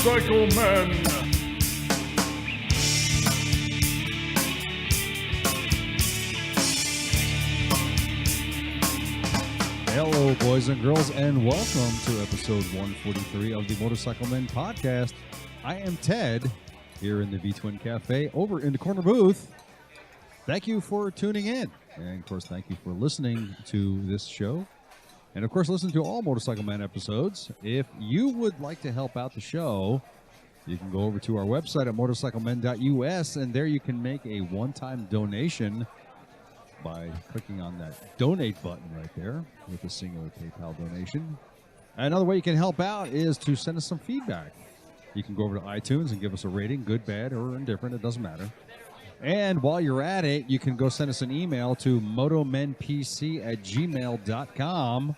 Motorcycle Men. Hello, boys and girls, and welcome to episode 143 of the Motorcycle Men podcast. I am Ted, here in the V-Twin Cafe, over in the corner booth. Thank you for tuning in, and of course, thank you for listening to this show. And of course, listen to all Motorcycle Men episodes. If you would like to help out the show, you can go over to our website at motorcyclemen.us, and there you can make a one-time donation by clicking on that donate button right there with a singular PayPal donation. Another way you can help out is to send us some feedback. You can go over to iTunes and give us a rating, good, bad, or indifferent. It doesn't matter. And while you're at it, you can go send us an email to motomenpc@gmail.com,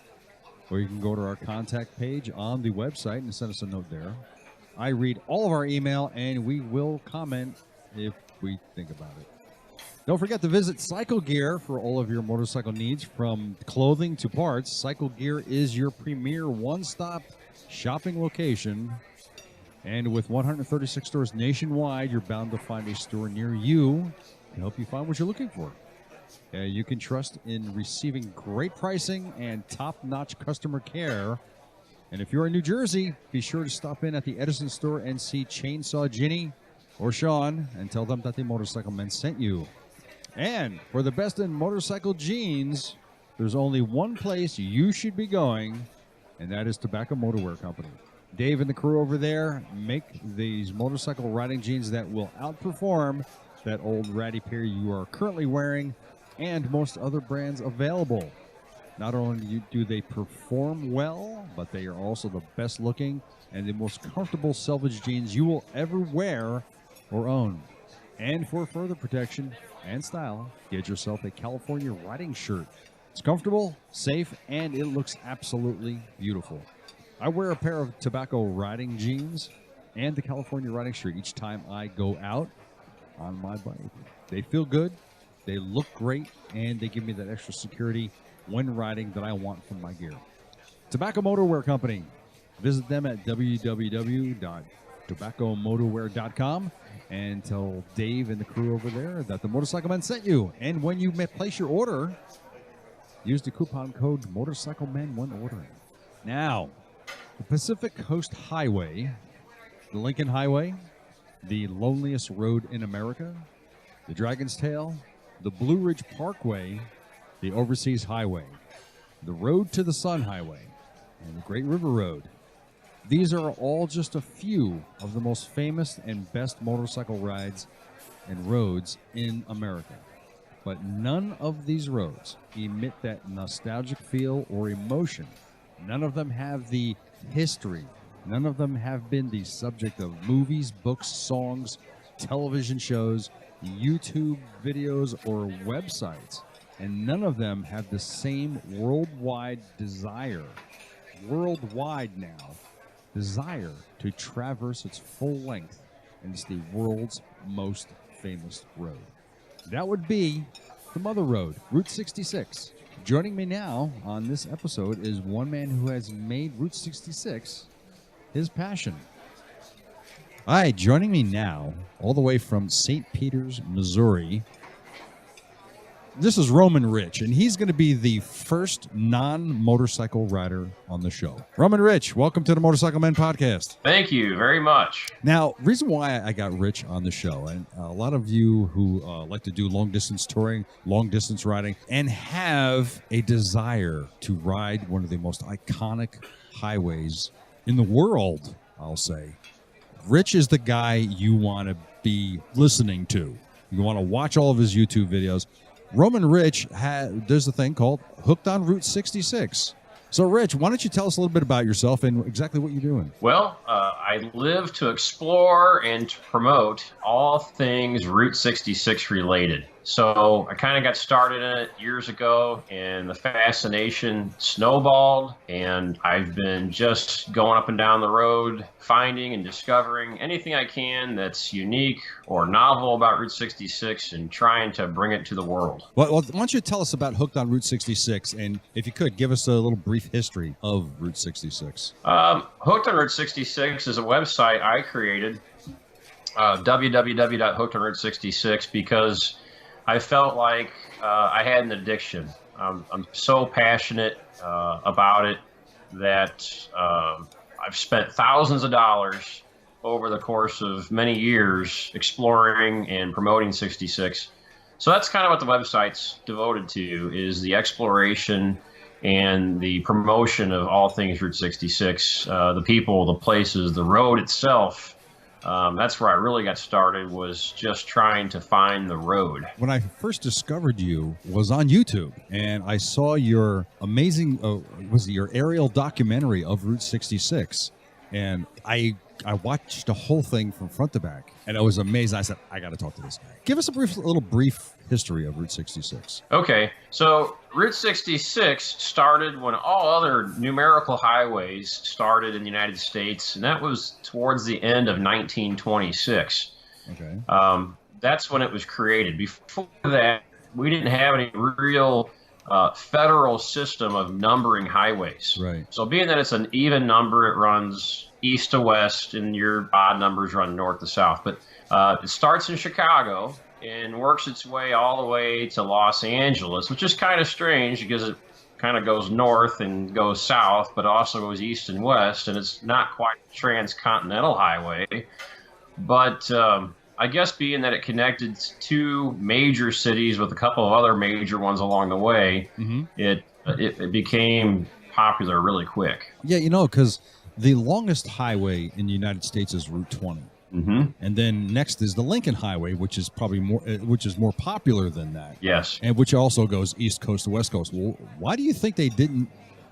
or you can go to our contact page on the website and send us a note there. I read all of our email, and we will comment if we think about it. Don't forget to visit Cycle Gear for all of your motorcycle needs, from clothing to parts. Cycle Gear is your premier one-stop shopping location. And with 136 stores nationwide, you're bound to find a store near you to help you find what you're looking for. You can trust in receiving great pricing and top-notch customer care. And if you're in New Jersey, be sure to stop in at the Edison store and see Chainsaw Ginny or Sean and tell them that the Motorcycle Men sent you. And for the best in motorcycle jeans, there's only one place you should be going, and that is Tobacco Motorwear Company. Dave and the crew over there make these motorcycle riding jeans that will outperform that old ratty pair you are currently wearing and most other brands available. Not only do they perform well, but they are also the best looking and the most comfortable selvage jeans you will ever wear or own. And for further protection and style, get yourself a California riding shirt. It's comfortable, safe, and it looks absolutely beautiful. I wear a pair of Tobacco riding jeans and the California riding shirt each time I go out on my bike. They feel good, they look great, and they give me that extra security when riding that I want from my gear. Tobacco Motorwear Company. Visit them at www.tobaccomotorwear.com and tell Dave and the crew over there that the Motorcycle Men sent you. And when you place your order, use the coupon code MotorcycleMen when ordering. Now, the Pacific Coast Highway, the Lincoln Highway, the loneliest road in America, the Dragon's Tail, the Blue Ridge Parkway, the Overseas Highway, the Road to the Sun Highway, and the Great River Road. These are all just a few of the most famous and best motorcycle rides and roads in America. But none of these roads emit that nostalgic feel or emotion. None of them have the history. None of them have been the subject of movies, books, songs, television shows, YouTube videos, or websites. And none of them have the same worldwide desire to traverse its full length, and it's the world's most famous road. That would be the Mother Road, Route 66. Joining me now on this episode is one man who has made Route 66 his passion. Hi, joining me now, all the way from St. Peters, Missouri, this is Roamin Rich, and he's going to be the first non-motorcycle rider on the show. Roamin Rich, welcome to the Motorcycle Men podcast. Thank you very much. Now, reason why I got Rich on the show, and a lot of you who like to do long-distance touring, long-distance riding, and have a desire to ride one of the most iconic highways in the world, I'll say, Rich is the guy you want to be listening to. You want to watch all of his YouTube videos. Roamin Rich does a thing called Hooked on Route 66. So, Rich, why don't you tell us a little bit about yourself and exactly what you're doing? Well, I live to explore and to promote all things Route 66 related. So I kind of got started in it years ago, and the fascination snowballed, and I've been just going up and down the road, finding and discovering anything I can that's unique or novel about Route 66 and trying to bring it to the world. Well, why don't you tell us about Hooked on Route 66, and if you could, give us a little brief history of Route 66. Hooked on Route 66 is a website I created, www.hookedonroute66, because I felt like I had an addiction. I'm so passionate about it that I've spent thousands of dollars over the course of many years exploring and promoting 66. So that's kind of what the website's devoted to, is the exploration and the promotion of all things Route 66, the people, the places, the road itself. That's where I really got started, was just trying to find the road. When I first discovered you was on YouTube, and I saw your amazing, was it your aerial documentary of Route 66? And I watched the whole thing from front to back, and I was amazed. I said, I got to talk to this guy. Give us a little brief history of Route 66. Okay, so Route 66 started when all other numerical highways started in the United States, and that was towards the end of 1926. Okay. That's when it was created. Before that, we didn't have any real federal system of numbering highways. Right. So being that it's an even number, it runs east to west, and your odd numbers run north to south. But it starts in Chicago and works its way all the way to Los Angeles, which is kind of strange because it kind of goes north and goes south, but also goes east and west, and it's not quite a transcontinental highway. But I guess being that it connected two major cities with a couple of other major ones along the way, it became popular really quick. Yeah, because the longest highway in the United States is Route 20. And then next is the Lincoln Highway, which is probably more popular than that. Yes. And which also goes east coast to west coast. Well, why do you think they didn't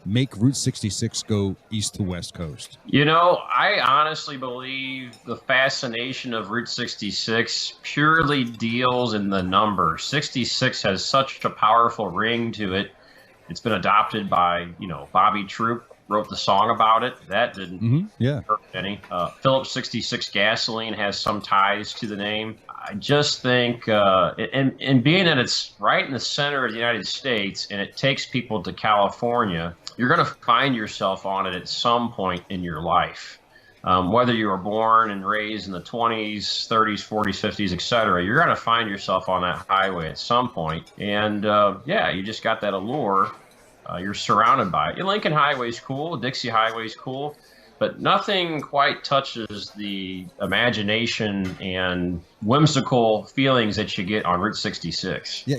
make Route 66 go east to west coast? I honestly believe the fascination of Route 66 purely deals in the number. 66 has such a powerful ring to it. It's been adopted by, Bobby Troup wrote the song about it. That didn't hurt any. Phillips 66 gasoline has some ties to the name. I just think, and being that it's right in the center of the United States and it takes people to California, you're going to find yourself on it at some point in your life. Whether you were born and raised in the 20s, 30s, 40s, 50s, etc., you're going to find yourself on that highway at some point. And you just got that allure. You're surrounded by it. Lincoln Highway is cool. Dixie Highway is cool. But nothing quite touches the imagination and whimsical feelings that you get on Route 66. Yeah,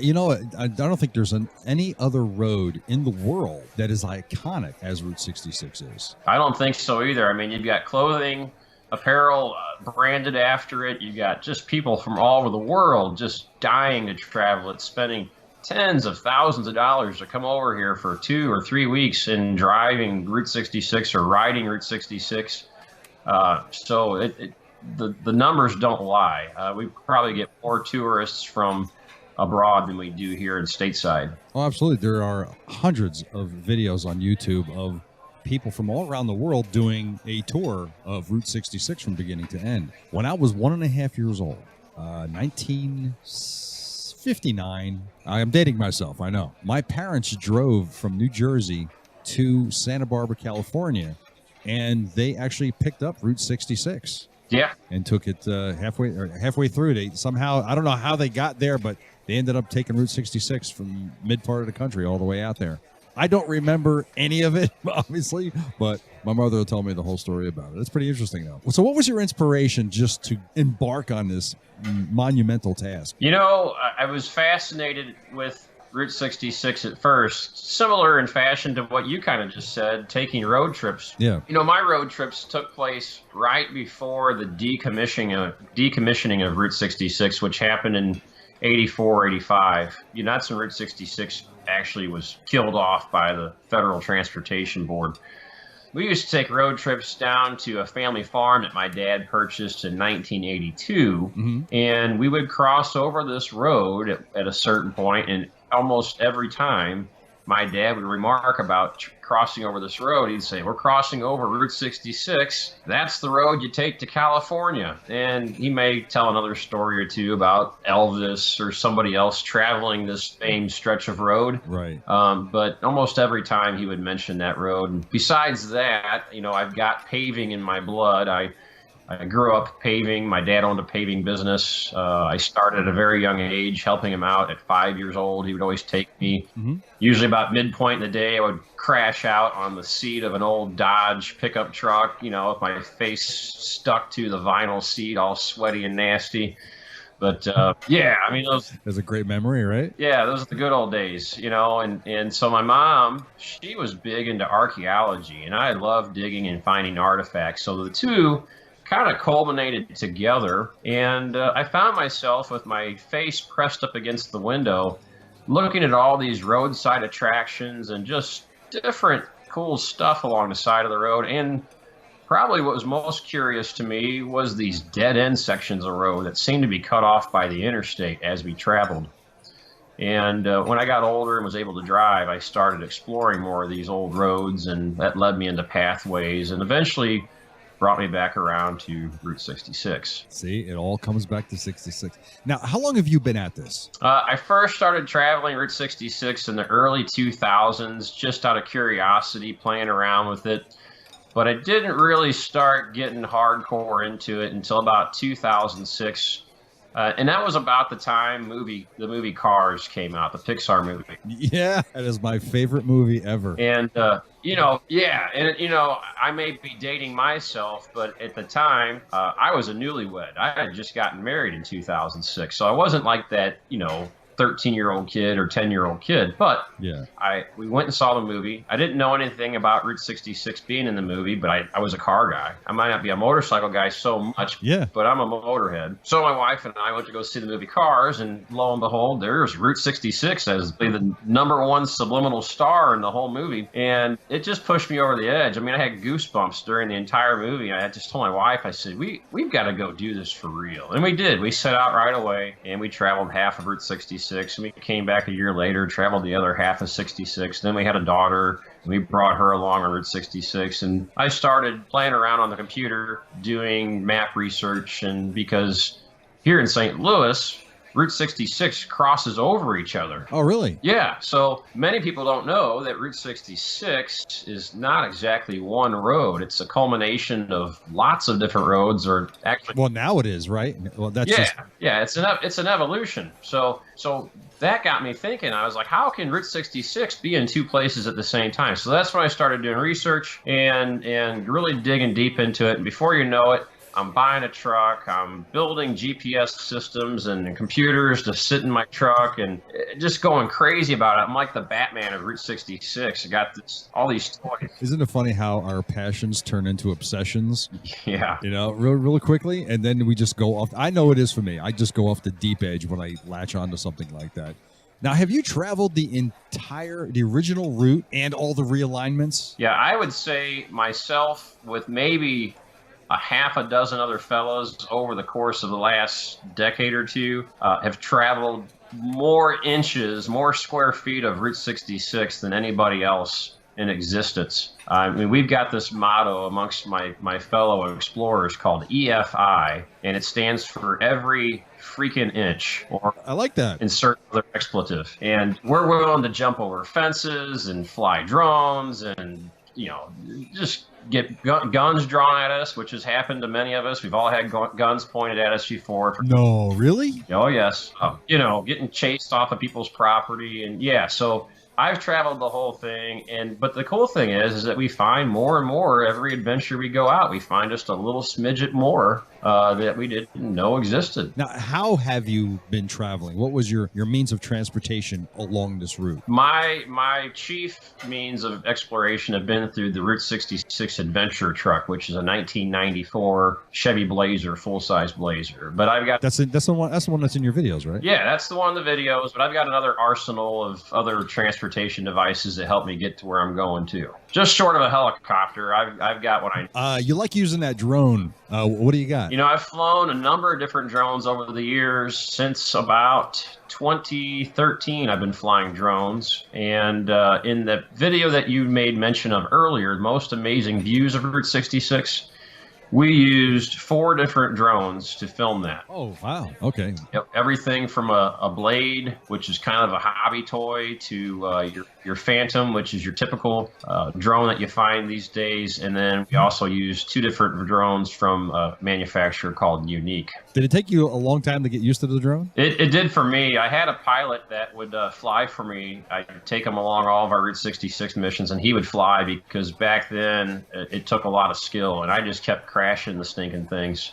I don't think there's any other road in the world that is iconic as Route 66 is. I don't think so either. I mean, you've got clothing, apparel branded after it. You've got just people from all over the world just dying to travel it, spending tens of thousands of dollars to come over here for 2 or 3 weeks and driving Route 66 or riding Route 66. So the numbers don't lie. We probably get more tourists from abroad than we do here in stateside. Oh, absolutely. There are hundreds of videos on YouTube of people from all around the world doing a tour of Route 66 from beginning to end. When I was 1.5 years old, 1959. I'm dating myself, I know. My parents drove from New Jersey to Santa Barbara, California, and they actually picked up Route 66. Yeah. And took it halfway through. They somehow, I don't know how they got there, but they ended up taking Route 66 from mid part of the country all the way out there. I don't remember any of it, obviously, but my mother will tell me the whole story about it. It's pretty interesting, though. So what was your inspiration just to embark on this monumental task? I was fascinated with Route 66 at first, similar in fashion to what you kind of just said, taking road trips. Yeah. My road trips took place right before the decommissioning of Route 66, which happened in 84, 85. That's when Route 66 actually was killed off by the Federal Transportation Board. we used to take road trips down to a family farm that my dad purchased in 1982, and we would cross over this road at a certain point, and almost every time my dad would remark about crossing over this road, he'd say, "We're crossing over Route 66. That's the road you take to California." And he may tell another story or two about Elvis or somebody else traveling this famed stretch of road. Right. But almost every time he would mention that road. And besides that, I've got paving in my blood. I grew up paving. My dad owned a paving business. I started at a very young age, helping him out at 5 years old. He would always take me. Usually about midpoint in the day, I would crash out on the seat of an old Dodge pickup truck, with my face stuck to the vinyl seat, all sweaty and nasty. But yeah, I mean, that's a great memory, right? Yeah, those are the good old days, and so my mom, she was big into archaeology, and I love digging and finding artifacts. So the two kind of culminated together, and I found myself with my face pressed up against the window, looking at all these roadside attractions and just different cool stuff along the side of the road. And probably what was most curious to me was these dead-end sections of road that seemed to be cut off by the interstate as we traveled. And when I got older and was able to drive, I started exploring more of these old roads, and that led me into pathways, and eventually brought me back around to Route 66. See, it all comes back to 66. Now, how long have you been at this? I first started traveling Route 66 in the early 2000s, just out of curiosity, playing around with it. But I didn't really start getting hardcore into it until about 2006. And that was about the time the movie Cars came out, the Pixar movie. Yeah, that is my favorite movie ever. And, I may be dating myself, but at the time, I was a newlywed. I had just gotten married in 2006. So I wasn't like that, 13-year-old kid or 10-year-old kid. But yeah, we went and saw the movie. I didn't know anything about Route 66 being in the movie, but I was a car guy. I might not be a motorcycle guy so much, but I'm a motorhead. So my wife and I went to go see the movie Cars, and lo and behold, there's Route 66 as the number one subliminal star in the whole movie. And it just pushed me over the edge. I mean, I had goosebumps during the entire movie. I had just told my wife, I said, we've got to go do this for real. And we did. We set out right away, and we traveled half of Route 66. And we came back a year later, traveled the other half of 66. Then we had a daughter, and we brought her along on Route 66. And I started playing around on the computer, doing map research. And because here in St. Louis, Route 66 crosses over each other. Oh, really? Yeah. So many people don't know that Route 66 is not exactly one road. It's a culmination of lots of different roads, or actually. Well, now it is, right? Well, that's yeah. It's an evolution. So that got me thinking. I was like, how can Route 66 be in two places at the same time? So that's when I started doing research and really digging deep into it. And before you know it, I'm buying a truck, I'm building GPS systems and computers to sit in my truck, and just going crazy about it. I'm like the Batman of Route 66. I got all these toys. Isn't it funny how our passions turn into obsessions? Yeah. Real quickly, and then we just go off. I know it is for me. I just go off the deep edge when I latch onto something like that. Now, have you traveled the original route and all the realignments? Yeah, I would say myself, with maybe a half a dozen other fellows over the course of the last decade or two, have traveled more inches, more square feet of Route 66 than anybody else in existence. I mean, we've got this motto amongst my fellow explorers called EFI, and it stands for every freaking inch, or I like that. Insert other expletive. And we're willing to jump over fences and fly drones and, just get guns drawn at us, which has happened to many of us. We've all had guns pointed at us before. No, really? Oh, yes. Getting chased off of people's property. And yeah, so I've traveled the whole thing, but the cool thing is that we find more and more every adventure we go out. We find just a little smidget more that we didn't know existed. Now, how have you been traveling? What was your means of transportation along this route? My chief means of exploration have been through the Route 66 adventure truck, which is a 1994 Chevy Blazer, full-size Blazer. But I've got that's the one that's in your videos, right? Yeah, that's the one in the videos. But I've got another arsenal of other transportation transportation devices that help me get to where I'm going to. Just short of a helicopter, I've got what I need. You like using that drone. What do you got? You know, I've flown a number of different drones over the years. Since about 2013, I've been flying drones. And in the video that you made mention of earlier, Most Amazing Views of Route 66, we used 4 different drones to film that. Oh, wow. Okay. Yep. Everything from a Blade, which is kind of a hobby toy, to your Phantom, which is your typical drone that you find these days. And then we also used 2 different drones from a manufacturer called Unique. Did it take you a long time to get used to the drone? It did for me. I had a pilot that would fly for me. I'd take him along all of our Route 66 missions, and he would fly because back then it took a lot of skill, and I just kept crashing the stinking things.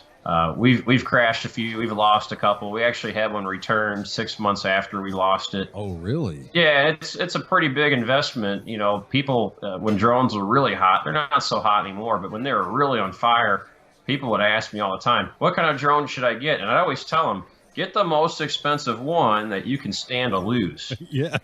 We've crashed a few. We've lost a couple. We actually had one returned 6 months after we lost it. Oh, really? Yeah, it's a pretty big investment. You know, people when drones were really hot, they're not so hot anymore, but when they were really on fire, people would ask me all the time, what kind of drone should I get? And I always tell them, get the most expensive one that you can stand to lose. Yeah.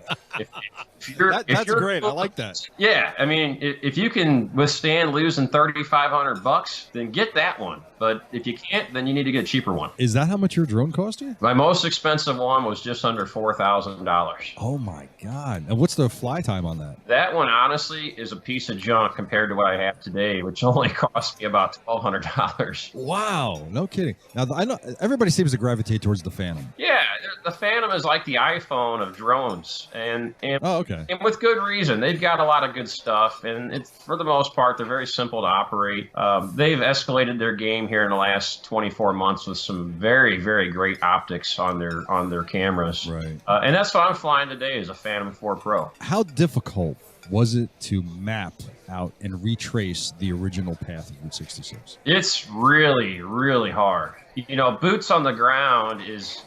That's great. I like that. Yeah. I mean, if you can withstand losing $3,500, then get that one. But if you can't, then you need to get a cheaper one. Is that how much your drone cost you? My most expensive one was just under $4,000. Oh, my God. And what's the fly time on that? That one, honestly, is a piece of junk compared to what I have today, which only cost me about $1,200. Wow. No kidding. Now, I know everybody seems to gravitate towards the Phantom. Yeah. The Phantom is like the iPhone of drones. And oh, okay. And with good reason. They've got a lot of good stuff. And it's, for the most part, they're very simple to operate. They've escalated their game here in the last 24 months with some very, very great optics on their cameras. Right. And that's what I'm flying today is a Phantom 4 Pro. How difficult was it to map out and retrace the original path of Route 66? It's really, really hard. You know, boots on the ground is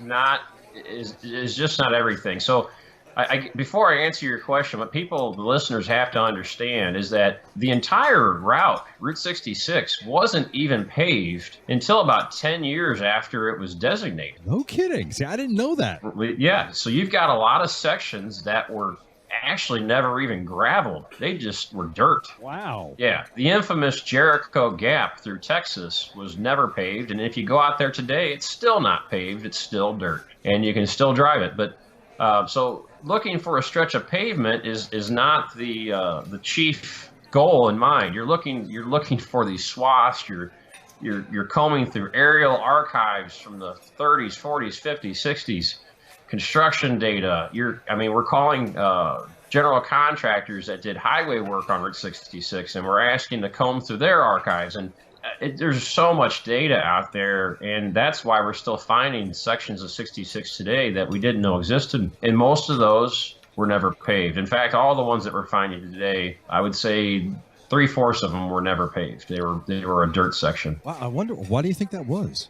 just not everything. So before I answer your question, what the listeners have to understand is that the entire route, Route 66, wasn't even paved until about 10 years after it was designated. No kidding. See, I didn't know that. Yeah. So you've got a lot of sections that were actually never even graveled. They just were dirt. Wow. Yeah. The infamous Jericho Gap through Texas was never paved. And if you go out there today, it's still not paved. It's still dirt. And you can still drive it. But so looking for a stretch of pavement is not the chief goal in mind. You're looking for these swaths. You're combing through aerial archives from the 30s, 40s, 50s, 60s, construction data. We're calling general contractors that did highway work on Route 66, and we're asking to comb through their archives. And there's so much data out there, and that's why we're still finding sections of 66 today that we didn't know existed. And most of those were never paved. In fact, all the ones that we're finding today, I would say 3/4 of them were never paved. They were a dirt section. Wow, I wonder, why do you think that was?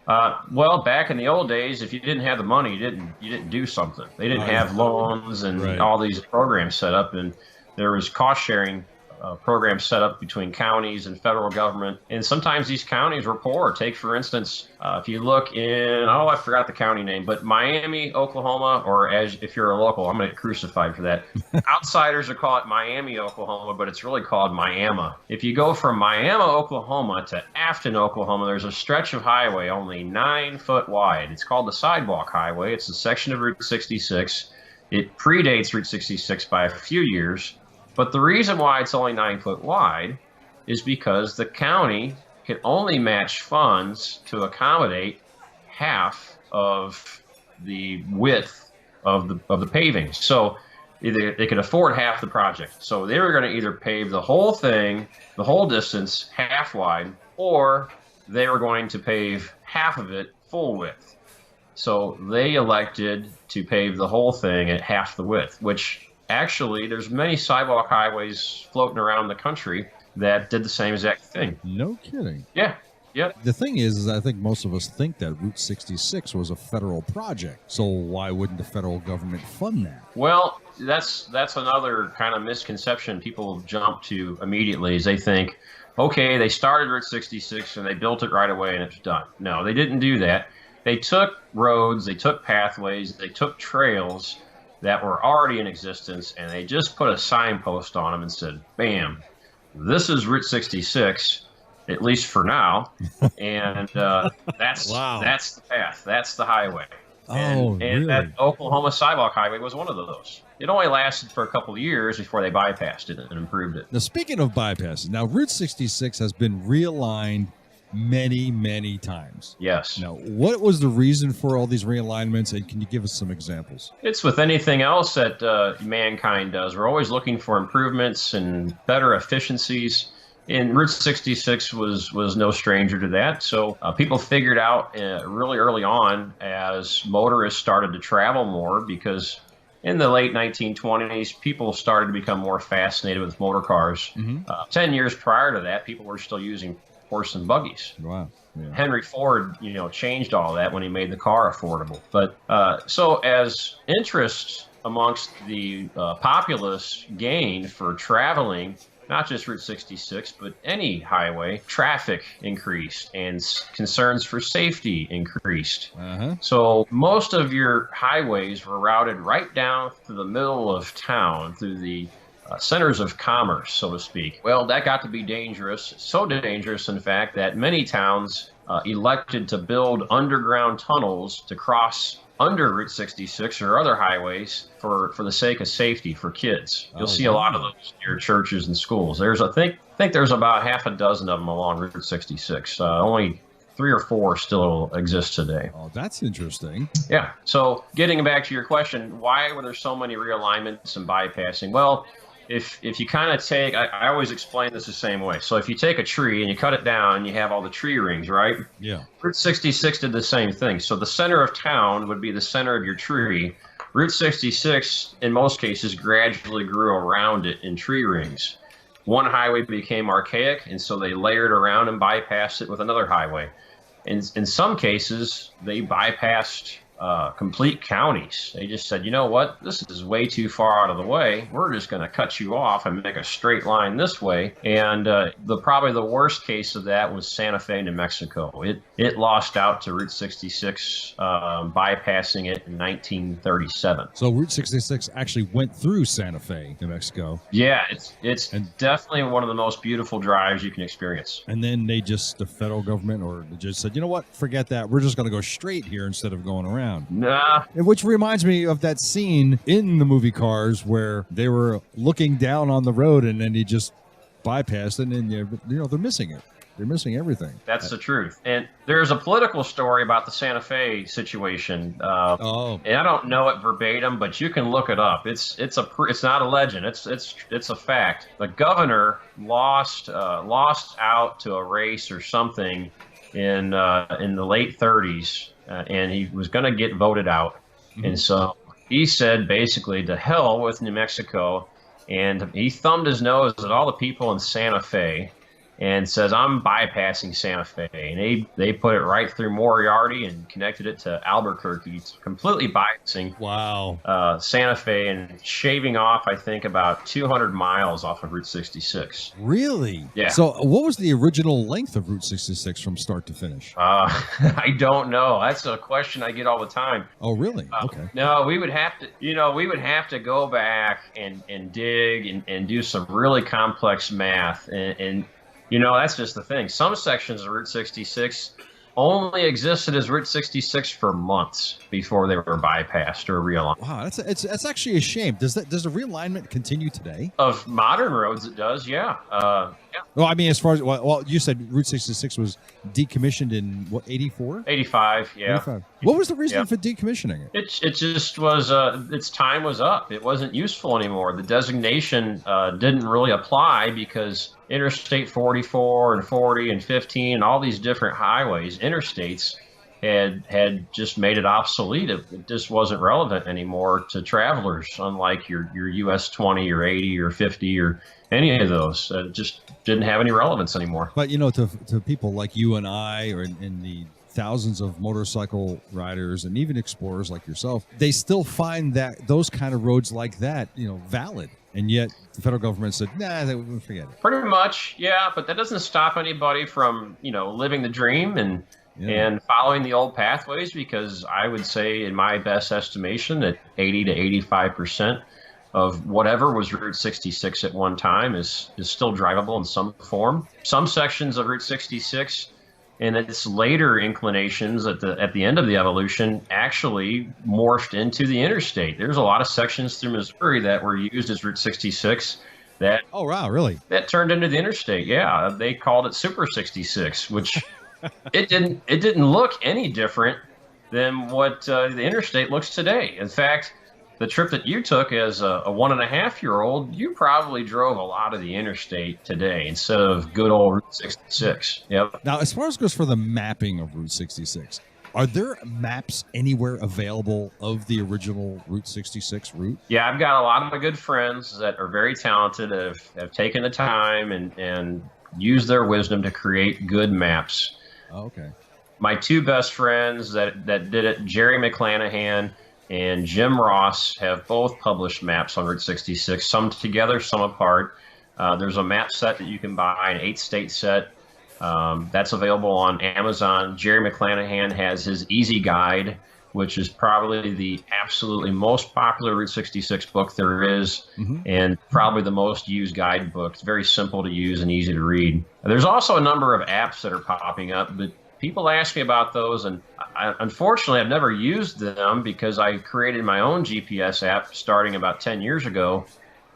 Well, back in the old days, if you didn't have the money, you didn't do something. They didn't have loans and all these programs set up, and there was cost sharing programs set up between counties and federal government. And sometimes these counties were poor. Take, for instance, if you look in, I forgot the county name, but Miami, Oklahoma, or if you're a local, I'm going to get crucified for that. Outsiders will call it Miami, Oklahoma, but it's really called Miami. If you go from Miami, Oklahoma to Afton, Oklahoma, there's a stretch of highway only 9 foot wide. It's called the Sidewalk Highway. It's a section of Route 66. It predates Route 66 by a few years. But the reason why it's only 9 foot wide is because the county can only match funds to accommodate half of the width of the paving. So either they could afford half the project. So they were going to either pave the whole thing, the whole distance, half wide, or they were going to pave half of it full width. So they elected to pave the whole thing at half the width, which actually, there's many sidewalk highways floating around the country that did the same exact thing. No kidding. Yeah. Yep. The thing is I think most of us think that Route 66 was a federal project. So why wouldn't the federal government fund that? Well, that's another kind of misconception people jump to immediately is they think, okay, they started Route 66 and they built it right away and it's done. No, they didn't do that. They took roads, they took pathways, they took trails, that were already in existence, and they just put a signpost on them and said, bam, this is Route 66, at least for now. And that's the path. That's the highway. And really? that Oklahoma Sidewalk Highway was one of those. It only lasted for a couple of years before they bypassed it and improved it. Now, speaking of bypasses, now Route 66 has been realigned many times. Yes. Now, what was the reason for all these realignments, and can you give us some examples? It's with anything else that mankind does. We're always looking for improvements and better efficiencies. And Route 66 was no stranger to that. So people figured out really early on, as motorists started to travel more, because in the late 1920s, people started to become more fascinated with motor cars. 10 years prior to that, people were still using horse and buggies. Wow. Yeah. Henry Ford, changed all that when he made the car affordable. But so as interest amongst the populace gained for traveling, not just Route 66, but any highway, traffic increased and concerns for safety increased. So most of your highways were routed right down through the middle of town, through the centers of commerce, so to speak. Well, that got to be dangerous, so dangerous, in fact, that many towns elected to build underground tunnels to cross under Route 66 or other highways for the sake of safety for kids. You'll see a lot of those near churches and schools. There's, I think there's about half a dozen of them along Route 66. Only 3 or 4 still exist today. Oh, that's interesting. Yeah. So getting back to your question, why were there so many realignments and bypassing? Well, if you kind of take, I always explain this the same way. So if you take a tree and you cut it down, and you have all the tree rings, right? Yeah. Route 66 did the same thing. So the center of town would be the center of your tree. Route 66, in most cases, gradually grew around it in tree rings. One highway became archaic, and so they layered around and bypassed it with another highway. In some cases, they bypassed complete counties. They just said, you know what, this is way too far out of the way. We're just going to cut you off and make a straight line this way. And probably the worst case of that was Santa Fe, New Mexico. It lost out to Route 66, bypassing it in 1937. So Route 66 actually went through Santa Fe, New Mexico. Yeah, it's definitely one of the most beautiful drives you can experience. And then the federal government just said, you know what, forget that. We're just going to go straight here instead of going around. Nah. Which reminds me of that scene in the movie Cars where they were looking down on the road and then he just bypassed it, and they're missing it. They're missing everything. That's the truth. And there's a political story about the Santa Fe situation. And I don't know it verbatim, but you can look it up. It's not a legend. It's a fact. The governor lost out to a race or something in the late 30s. And he was going to get voted out. And so he said, basically, to hell with New Mexico. And he thumbed his nose at all the people in Santa Fe and says, I'm bypassing Santa Fe. And they put it right through Moriarty and connected it to Albuquerque, completely bypassing Santa Fe and shaving off, I think, about 200 miles off of Route 66. Really? Yeah. So what was the original length of Route 66 from start to finish? I don't know. That's a question I get all the time. Oh, really? Okay. No, we would have to go back and dig and do some really complex math. And that's just the thing. Some sections of Route 66 only existed as Route 66 for months before they were bypassed or realigned. Wow, that's actually a shame. Does the realignment continue today? Of modern roads, it does. Yeah. Well, I mean, as far as you said, Route 66 was decommissioned in what, 84? 85. Yeah. 85. What was the reason for decommissioning it? It just was. Its time was up. It wasn't useful anymore. The designation didn't really apply because Interstate 44 and 40 and 15 and all these different highways, interstates, had just made it obsolete. It just wasn't relevant anymore to travelers, unlike your US 20 or 80 or 50 or any of those. It just didn't have any relevance anymore. But, to people like you and I, or in the thousands of motorcycle riders and even explorers like yourself, they still find that those kind of roads like that, valid. And yet the federal government said, nah, forget it. Pretty much, yeah. But that doesn't stop anybody from, living the dream and and following the old pathways, because I would say, in my best estimation, that 80 to 85% of whatever was Route 66 at one time is still drivable in some form. Some sections of Route 66 and its later inclinations at the end of the evolution actually morphed into the interstate. There's a lot of sections through Missouri that were used as Route 66 that Oh wow, really? that turned into the interstate. Yeah, they called it Super 66, which it didn't look any different than what the interstate looks today. In fact, the trip that you took as a 1.5-year-old, you probably drove a lot of the interstate today instead of good old Route 66. Yep. Now, as far as goes for the mapping of Route 66, are there maps anywhere available of the original Route 66 route? Yeah, I've got a lot of my good friends that are very talented, have taken the time and used their wisdom to create good maps. Oh, okay. My two best friends that did it, Jerry McClanahan and Jim Ross, have both published maps on Route 66, some together, some apart. There's a map set that you can buy, an 8-state set. That's available on Amazon. Jerry McClanahan has his Easy Guide, which is probably the absolutely most popular Route 66 book there is, and probably the most used guidebook. It's very simple to use and easy to read. There's also a number of apps that are popping up, but people ask me about those, and unfortunately, I've never used them because I created my own GPS app starting about 10 years ago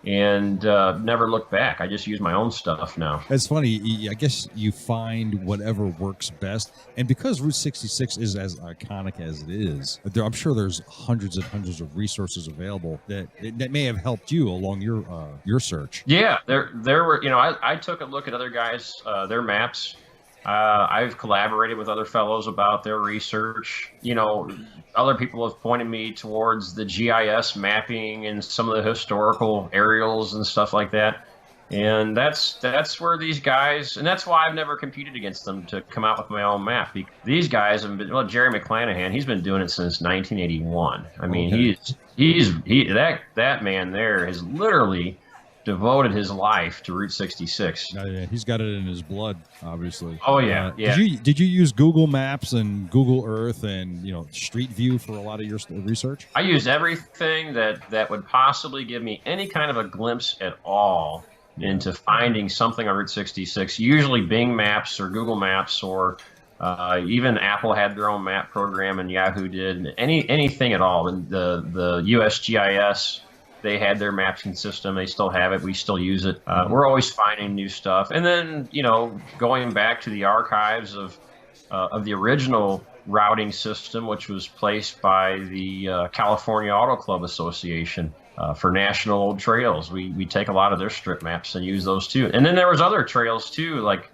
and never looked back. I just use my own stuff now. It's funny. I guess you find whatever works best. And because Route 66 is as iconic as it is, I'm sure there's hundreds and hundreds of resources available that may have helped you along your search. Yeah, there were, I took a look at other guys, their maps. I've collaborated with other fellows about their research. Other people have pointed me towards the GIS mapping and some of the historical aerials and stuff like that. And that's where these guys, and that's why I've never competed against them to come out with my own map. These guys have been, Jerry McClanahan, he's been doing it since 1981. I mean, okay. that man there has literally devoted his life to Route 66. Yeah, he's got it in his blood, obviously. Oh yeah, yeah. Did you use Google Maps and Google Earth and Street View for a lot of your research? I used everything that would possibly give me any kind of a glimpse at all into finding something on Route 66. Usually Bing Maps or Google Maps, or even Apple had their own map program, and Yahoo did. Anything at all. And the USGIS, they had their mapping system. They still have it. We still use it. We're always finding new stuff. And then, going back to the archives of the original routing system, which was placed by the California Auto Club Association for national old trails. We take a lot of their strip maps and use those too. And then there was other trails too, like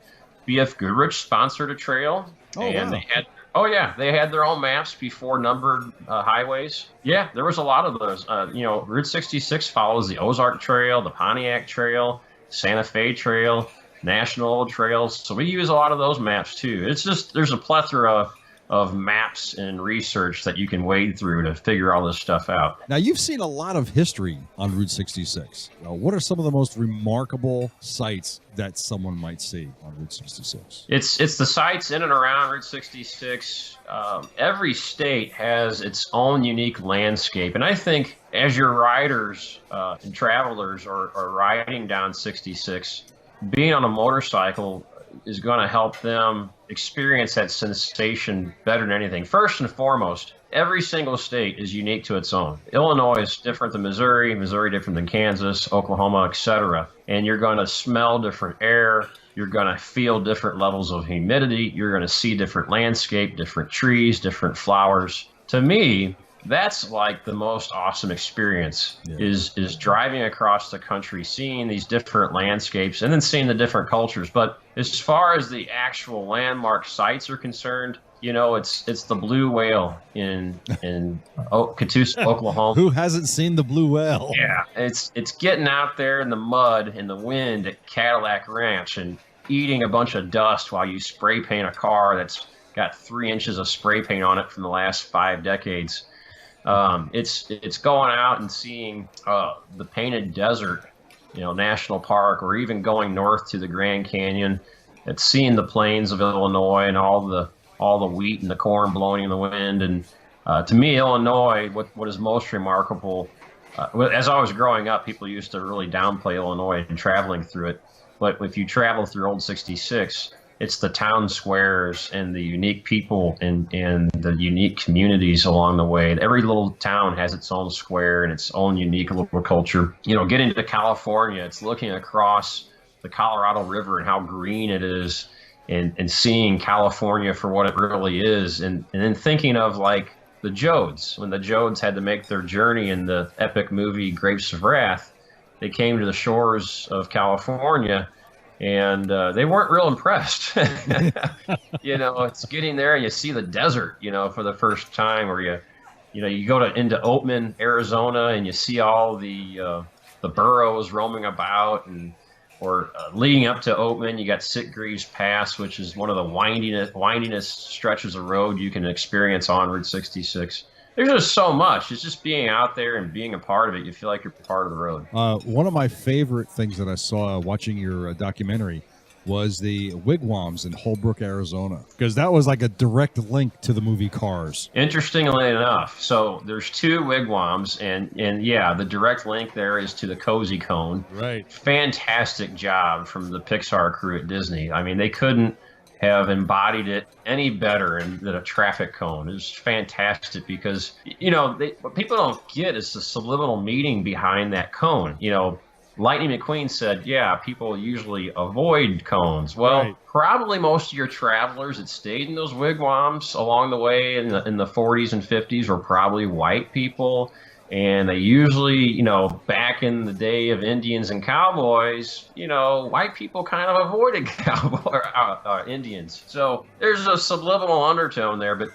BF Goodrich sponsored a trail. They had their own maps before numbered highways. Yeah, there was a lot of those. Route 66 follows the Ozark Trail, the Pontiac Trail, Santa Fe Trail, National Old Trails. So we use a lot of those maps too. It's just, there's a plethora of maps and research that you can wade through to figure all this stuff out. Now, you've seen a lot of history on Route 66. What are some of the most remarkable sites that someone might see on Route 66? It's the sites in and around Route 66. Every state has its own unique landscape. And I think as your riders and travelers are riding down 66, being on a motorcycle is going to help them experience that sensation better than anything. First and foremost, every single state is unique to its own. Illinois is different than Missouri, Missouri different than Kansas, Oklahoma, etc. And you're going to smell different air. You're going to feel different levels of humidity. You're going to see different landscape, different trees, different flowers. To me, that's like the most awesome experience, is driving across the country, seeing these different landscapes, and then seeing the different cultures. But as far as the actual landmark sites are concerned, it's the blue whale in Catoosa, Oklahoma. Who hasn't seen the blue whale? Yeah, it's getting out there in the mud, in the wind at Cadillac Ranch and eating a bunch of dust while you spray paint a car that's got 3 inches of spray paint on it from the last 5 decades. It's going out and seeing the Painted Desert, National Park, or even going north to the Grand Canyon. It's seeing the plains of Illinois and all the all the wheat and the corn blowing in the wind. And to me, Illinois, what is most remarkable, as I was growing up, people used to really downplay Illinois and traveling through it. But if you travel through Old 66, it's the town squares and the unique people and the unique communities along the way. Every little town has its own square and its own unique local culture. You know, getting to California, it's looking across the Colorado River and how green it is, and seeing California for what it really is, and then thinking of like the Jodes. When the Jodes had to make their journey in the epic movie Grapes of Wrath, they came to the shores of California, and they weren't real impressed. You know, it's getting there and you see the desert, you know, for the first time, or you go into Oatman, Arizona, and you see all the burros roaming about, or leading up to Oatman, you got Sitgreaves Pass, which is one of the windingest stretches of road you can experience on Route 66. There's just so much. It's just being out there and being a part of it. You feel like you're part of the road. One of my favorite things that I saw watching your documentary was the wigwams in Holbrook, Arizona, because that was like a direct link to the movie Cars. Interestingly enough, so there's 2 wigwams, and yeah, the direct link there is to the Cozy Cone. Right. Fantastic job from the Pixar crew at Disney. I mean, they couldn't have embodied it any better than a traffic cone. It was fantastic because, you know, what people don't get is the subliminal meaning behind that cone. You know, Lightning McQueen said, yeah, people usually avoid cones. Well, right. Probably most of your travelers that stayed in those wigwams along the way in the 40s and 50s were probably white people. And they usually, you know, back in the day of Indians and cowboys, you know, white people kind of avoided Indians. So there's a subliminal undertone there, but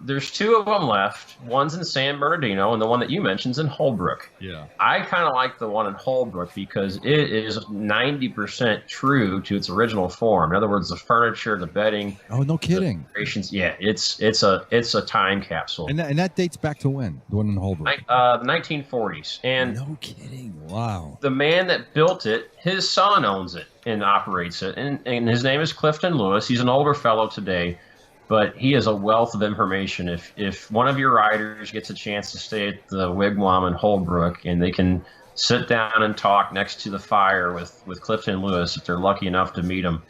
there's 2 of them left. One's in San Bernardino, and the one that you mentioned is in Holbrook. Yeah. I kind of like the one in Holbrook because it is 90% true to its original form. In other words, the furniture, the bedding. Oh, no kidding. Yeah, it's a time capsule. And that dates back to when? The one in Holbrook? The 1940s. And no kidding. Wow. The man that built it, his son owns it and operates it, and his name is Clifton Lewis. He's an older fellow today, but he is a wealth of information. If one of your riders gets a chance to stay at the wigwam in Holbrook and they can sit down and talk next to the fire with Clifton Lewis, if they're lucky enough to meet him,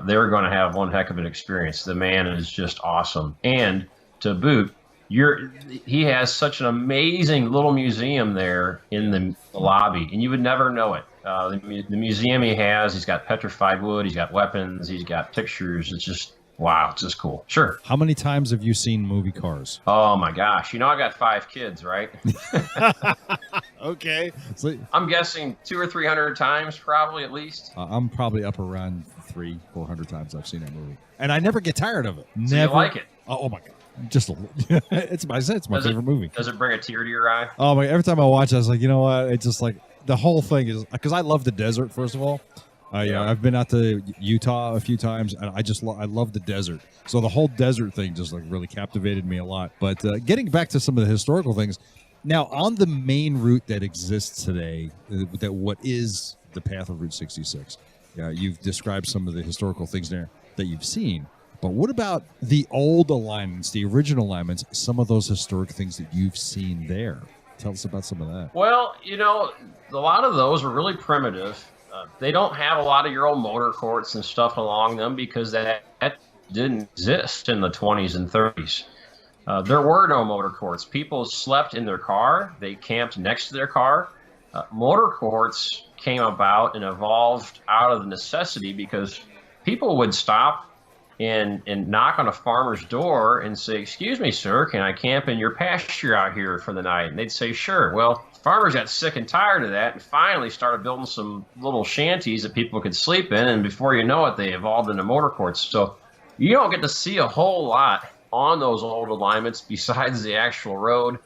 they're going to have one heck of an experience. The man is just awesome. And to boot, he has such an amazing little museum there in the lobby, and you would never know it. The museum he's got petrified wood, he's got weapons, he's got pictures. It's just, wow, it's just cool. Sure. How many times have you seen movie Cars? Oh, my gosh. You know, I got 5 kids, right? Okay. So, I'm guessing 200 or 300 times, probably, at least. I'm probably up around 300-400 times I've seen that movie. And I never get tired of it. So never. You like it? Oh, my God. Just a little. It's my favorite movie. Does it bring a tear to your eye? Oh, my! Every time I watch it, I was like, you know what? It's just like the whole thing is because I love the desert, first of all. I've been out to Utah a few times, and I love the desert. So the whole desert thing just like really captivated me a lot. But getting back to some of the historical things, now on the main route that exists today, what is the path of Route 66? You've described some of the historical things there that you've seen. But what about the old alignments, the original alignments, some of those historic things that you've seen there? Tell us about some of that. Well, you know, a lot of those were really primitive. They don't have a lot of your old motor courts and stuff along them because that didn't exist in the 20s and 30s. There were no motor courts. People slept in their car. They camped next to their car. Motor courts came about and evolved out of the necessity because people would stop and knock on a farmer's door and say, "Excuse me, sir, can I camp in your pasture out here for the night?" And they'd say, "Sure." Well, farmers got sick and tired of that and finally started building some little shanties that people could sleep in. And before you know it, they evolved into motor courts. So you don't get to see a whole lot on those old alignments besides the actual road.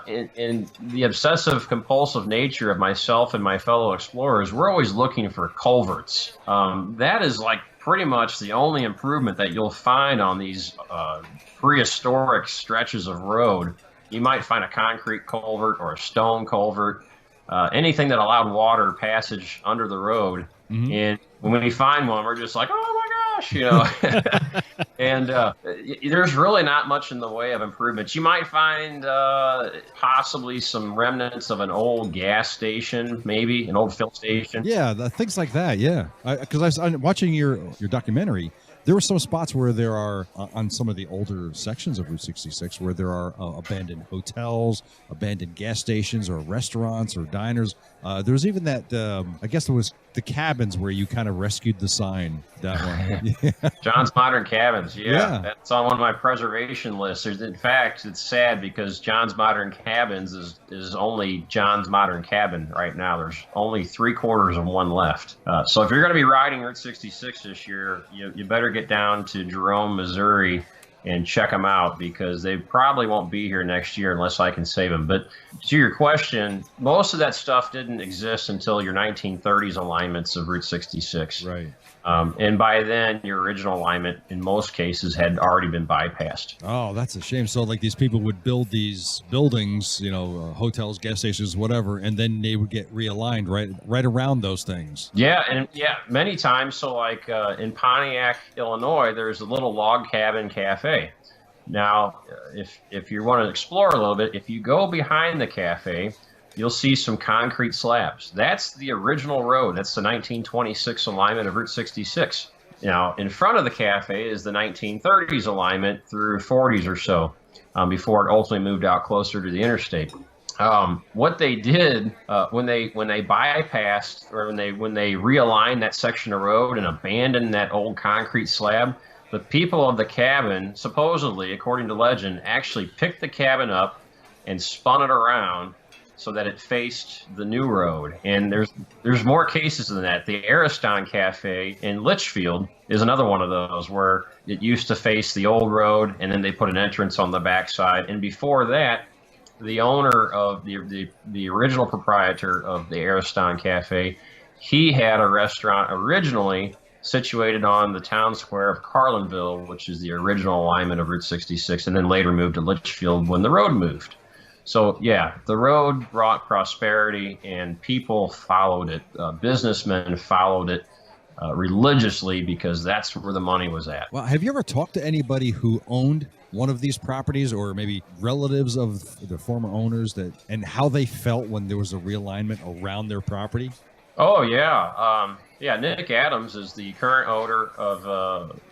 In the obsessive compulsive nature of myself and my fellow explorers, we're always looking for culverts. That is like pretty much the only improvement that you'll find on these prehistoric stretches of road. You might find a concrete culvert or a stone culvert, anything that allowed water passage under the road. Mm-hmm. And when we find one, we're just like, oh my gosh, and there's really not much in the way of improvements. You might find possibly some remnants of an old gas station, maybe an old fill station. Yeah, things like that. Yeah, because I'm watching your documentary. There were some spots where there are on some of the older sections of Route 66 where there are abandoned hotels, abandoned gas stations, or restaurants or diners. There's even that. I guess there was the cabins where you kind of rescued the sign. That one, yeah. John's Modern Cabins. Yeah, that's on one of my preservation lists. In fact, it's sad because John's Modern Cabins is only John's Modern Cabin right now. There's only 3/4 of one left. So if you're going to be riding Route 66 this year, you better get down to Jerome, Missouri, and check them out, because they probably won't be here next year unless I can save them. But to your question, most of that stuff didn't exist until your 1930s alignments of Route 66. Right. And by then, your original alignment, in most cases, had already been bypassed. Oh, that's a shame. So, like, these people would build these buildings, hotels, gas stations, whatever, and then they would get realigned right around those things. Yeah, many times. So, like in Pontiac, Illinois, there's a little log cabin cafe. Now, if you want to explore a little bit, if you go behind the cafe, you'll see some concrete slabs. That's the original road. That's the 1926 alignment of Route 66. Now, in front of the cafe is the 1930s alignment through 40s or so, before it ultimately moved out closer to the interstate. What they did when they bypassed, or when they realigned that section of road and abandoned that old concrete slab, the people of the cabin, supposedly, according to legend, actually picked the cabin up and spun it around so that it faced the new road. And there's more cases than that. The Ariston Cafe in Litchfield is another one of those, where it used to face the old road, and then they put an entrance on the backside. And before that, the owner of the original proprietor of the Ariston Cafe, he had a restaurant originally situated on the town square of Carlinville, which is the original alignment of Route 66, and then later moved to Litchfield when the road moved. So, yeah, the road brought prosperity, and people followed it. Businessmen followed it religiously, because that's where the money was at. Well, have you ever talked to anybody who owned one of these properties, or maybe relatives of the former owners, and how they felt when there was a realignment around their property? Oh, yeah. Nick Adams is the current owner of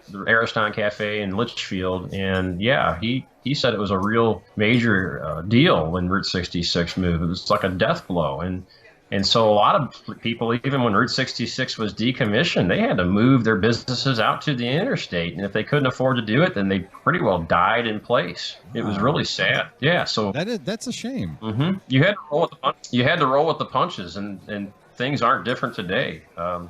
the Ariston Cafe in Litchfield. And, yeah, he said it was a real major deal when Route 66 moved. It was like a death blow. And so a lot of people, even when Route 66 was decommissioned, they had to move their businesses out to the interstate. And if they couldn't afford to do it, then they pretty well died in place. It was really sad. Yeah, so that's a shame. Mm-hmm. You had to roll with the punches, and things aren't different today.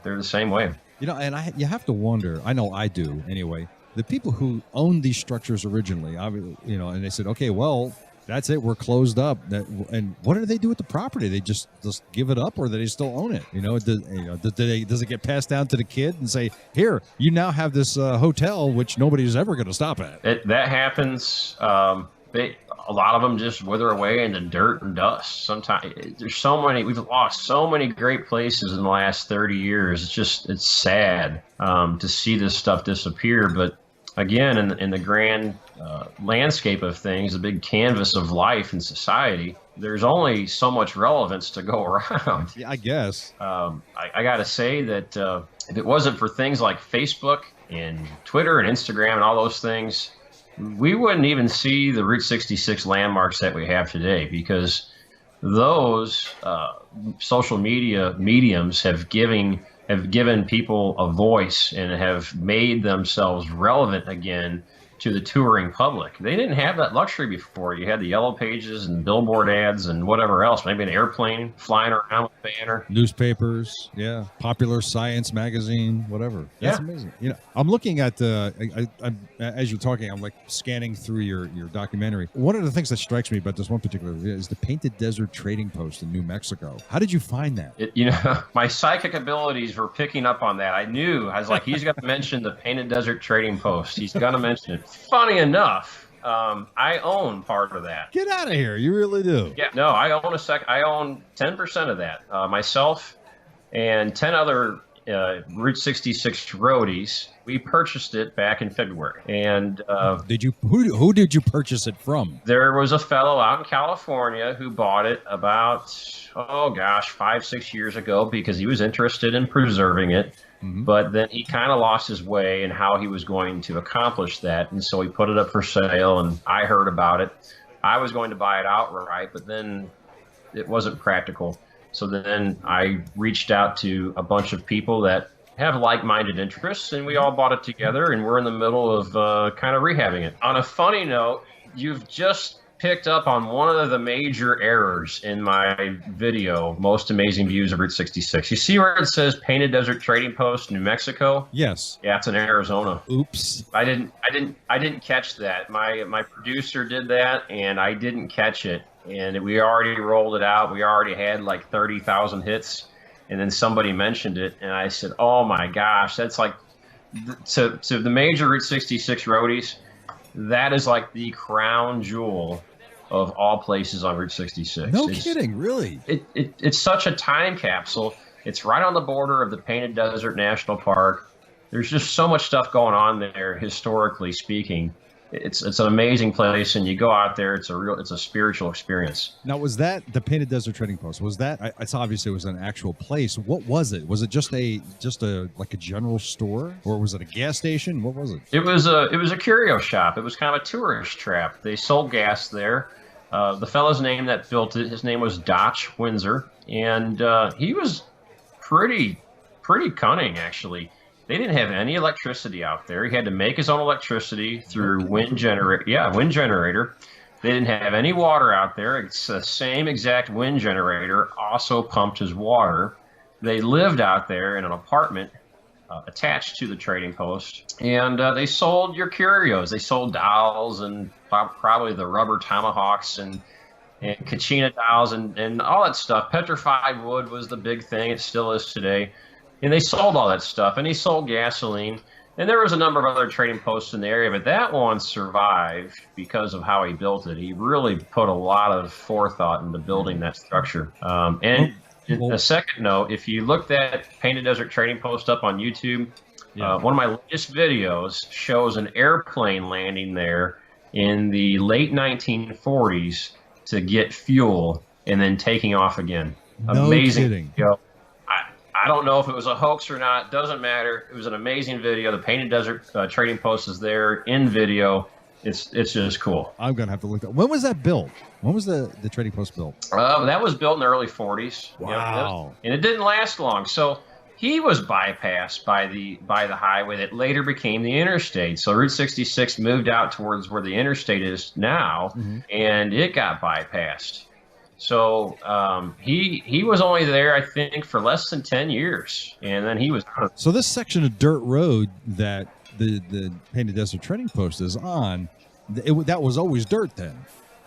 They're the same way. And you have to wonder, I know I do anyway, the people who owned these structures originally, and they said, okay, well, that's it, we're closed up. And what do they do with the property? They just give it up, or do they still own it? Does it get passed down to the kid and say, here, you now have this hotel, which nobody's ever going to stop at? That happens. A lot of them just wither away into dirt and dust. Sometimes we've lost so many great places in the last 30 years. It's sad to see this stuff disappear. But again, in the grand landscape of things, the big canvas of life and society, there's only so much relevance to go around. Yeah, I guess. I got to say that if it wasn't for things like Facebook and Twitter and Instagram and all those things, we wouldn't even see the Route 66 landmarks that we have today, because those social media mediums have given people a voice and have made themselves relevant again to the touring public. They didn't have that luxury before. You had the yellow pages and billboard ads and whatever else, maybe an airplane flying around with a banner. Newspapers, yeah. Popular Science magazine, whatever. That's amazing. I'm looking at as you're talking, I'm like scanning through your documentary. One of the things that strikes me about this one particular is the Painted Desert Trading Post in New Mexico. How did you find that? My psychic abilities were picking up on that. I was like, he's got to mention the Painted Desert Trading Post. He's got to mention it. Funny enough, I own part of that. Get out of here! You really do? Yeah. No, I own I own 10% of that myself, and 10 other Route 66 Roadies. We purchased it back in February, and who did you purchase it from? there was a fellow out in California who bought it about 5-6 years ago because he was interested in preserving it. But then he kind of lost his way in how he was going to accomplish that, and so he put it up for sale. And I heard about it. I was going to buy it outright, but then it wasn't practical. So then I reached out to a bunch of people that have like-minded interests, and we all bought it together, and we're in the middle of kind of rehabbing it. On a funny note, you've just picked up on one of the major errors in my video, Most Amazing Views of Route 66. You see where it says Painted Desert Trading Post, New Mexico? Yes. Yeah, it's in Arizona. Oops. I didn't catch that. My producer did that, and I didn't catch it. And we already rolled it out. We already had like 30,000 hits. And then somebody mentioned it, and I said, "Oh my gosh, that's like to the major Route 66 roadies. That is like the crown jewel of all places on Route 66." No kidding, really? It's such a time capsule. It's right on the border of the Painted Desert National Park. There's just so much stuff going on there, historically speaking. It's an amazing place, and you go out there. It's a spiritual experience. Now, was that the Painted Desert Trading Post? Was that? It's obviously it was an actual place. What was it? Was it just a like a general store, or was it a gas station? What was it? It was a curio shop. It was kind of a tourist trap. They sold gas there. The fellow's name that built it, his name was Dotch Windsor, and he was pretty cunning, actually. They didn't have any electricity out there. He had to make his own electricity through wind generator. Yeah, wind generator. They didn't have any water out there. It's the same exact wind generator also pumped his water. They lived out there in an apartment attached to the trading post, and they sold your curios. They sold dolls and probably the rubber tomahawks and Kachina dolls and all that stuff. Petrified wood was the big thing. It still is today. And they sold all that stuff, and he sold gasoline. And there was a number of other trading posts in the area, but that one survived because of how he built it. He really put a lot of forethought into building that structure. And a second note, if you looked at Painted Desert Trading Post up on YouTube, one of my latest videos shows an airplane landing there in the late 1940s to get fuel and then taking off again. No Amazing kidding. video. I don't know if it was a hoax or not. Doesn't matter. It was an amazing video. The Painted Desert Trading Post is there in video. It's just cool. I'm gonna have to look at. When was that built? When was the trading post built? That was built in the early 40s. Wow. And it didn't last long. So he was bypassed by the highway that later became the interstate. So Route 66 moved out towards where the interstate is now, and it got bypassed. So he was only there, I think, for less than 10 years, and then he was out. So this section of dirt road that the Painted Desert Trading Post is on, that was always dirt then?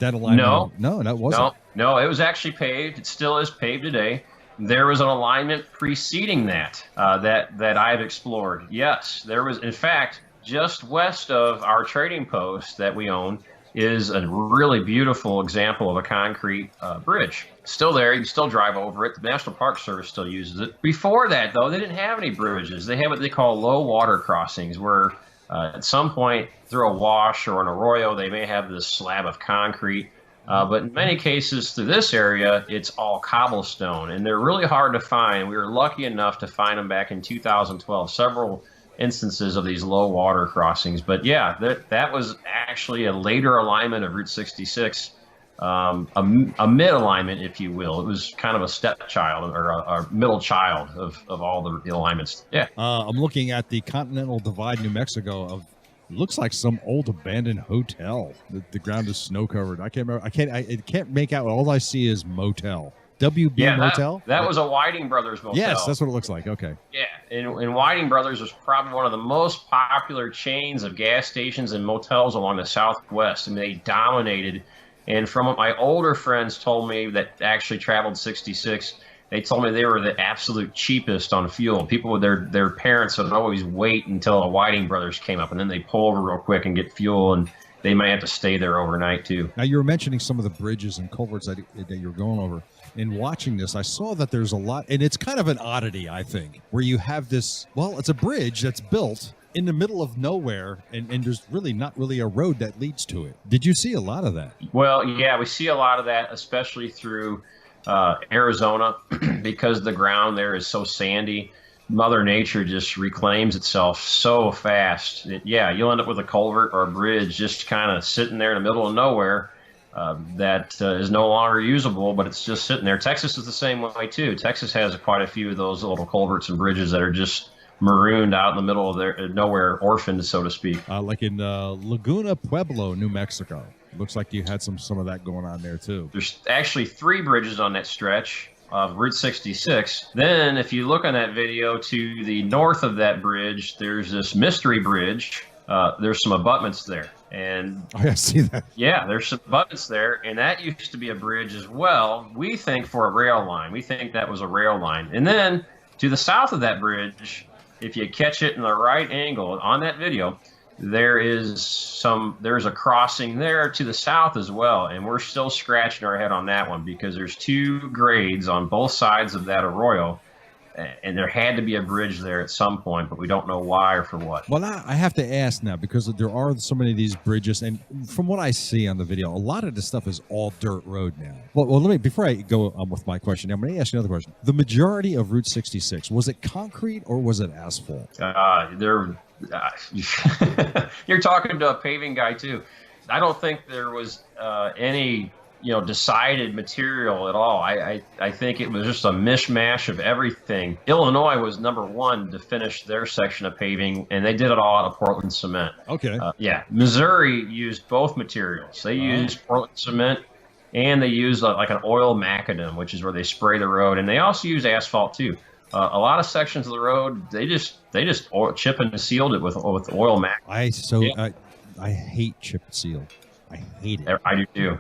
That alignment? No, that wasn't. No, it was actually paved. It still is paved today. There was an alignment preceding that that I've explored. Yes, there was. In fact, just west of our trading post that we own is a really beautiful example of a concrete bridge. Still there, you can still drive over it. The National Park Service still uses it. Before that, though, they didn't have any bridges. They had what they call low water crossings, where at some point through a wash or an arroyo, they may have this slab of concrete. But in many cases through this area, it's all cobblestone, and they're really hard to find. We were lucky enough to find them back in 2012, several instances of these low water crossings. But yeah, that was actually a later alignment of Route 66, a mid alignment, if you will. It was kind of a stepchild or a middle child of all the alignments. Yeah. I'm looking at the Continental Divide, New Mexico. Looks like some old abandoned hotel. The ground is snow covered. I can't remember. I can't make out. All I see is motel. WB Motel? That was a Whiting Brothers motel. Yes, that's what it looks like. Okay. Yeah, and Whiting Brothers was probably one of the most popular chains of gas stations and motels along the Southwest. I mean, they dominated. And from what my older friends told me that actually traveled 66, they told me they were the absolute cheapest on fuel. People with their parents would always wait until a Whiting Brothers came up, and then they pull over real quick and get fuel. And they might have to stay there overnight too. Now, you were mentioning some of the bridges and culverts that you're going over. In watching this, I saw that there's a lot, and it's kind of an oddity, I think, where you have this, well, it's a bridge that's built in the middle of nowhere, and there's really not really a road that leads to it. Did you see a lot of that? Well, yeah, we see a lot of that, especially through Arizona, because the ground there is so sandy. Mother Nature just reclaims itself so fast. You'll end up with a culvert or a bridge just kind of sitting there in the middle of nowhere that is no longer usable, but it's just sitting there. Texas is the same way too. Texas has quite a few of those little culverts and bridges that are just marooned out in the middle of their nowhere, orphaned, so to speak. Like in Laguna Pueblo, New Mexico. Looks like you had some of that going on there too. There's actually 3 bridges on that stretch of Route 66. Then if you look on that video to the north of that bridge, there's this mystery bridge. There's some abutments there. And I see that. Yeah, there's some abutments there, and that used to be a bridge as well. We think for a rail line. We think that was a rail line. And then to the south of that bridge, if you catch it in the right angle on that video, there's a crossing there to the south as well, and we're still scratching our head on that one because there's 2 grades on both sides of that arroyo, and there had to be a bridge there at some point, but we don't know why or for what. Well, I have to ask now, because there are so many of these bridges, and from what I see on the video, a lot of this stuff is all dirt road now. Well, let me, before I go on with my question, I'm going to ask you another question. The majority of Route 66, was it concrete or was it asphalt? You're talking to a paving guy too. I don't think there was any decided material at all. I think it was just a mishmash of everything. Illinois was number 1 to finish their section of paving, and they did it all out of Portland cement. Okay. Missouri used both materials. They used Portland cement, and they used like an oil macadam, which is where they spray the road, and they also use asphalt too. A lot of sections of the road, they just chip and sealed it with oil mac. I hate chip and seal. I hate it. I do too.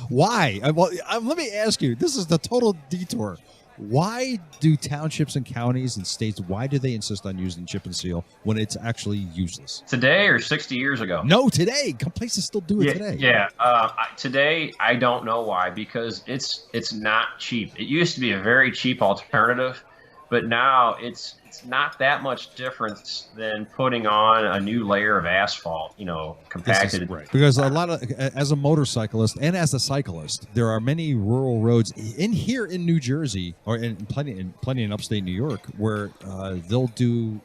Why? Let me ask you. This is the total detour. Why do townships and counties and states, why do they insist on using chip and seal when it's actually useless? Today or 60 years ago? No, today. Places still do it today. Yeah. Today, I don't know why, because it's not cheap. It used to be a very cheap alternative, but now it's not that much difference than putting on a new layer of asphalt, compacted. Right. Because a lot of, as a motorcyclist and as a cyclist, there are many rural roads in New Jersey, or plenty in upstate New York, where they'll do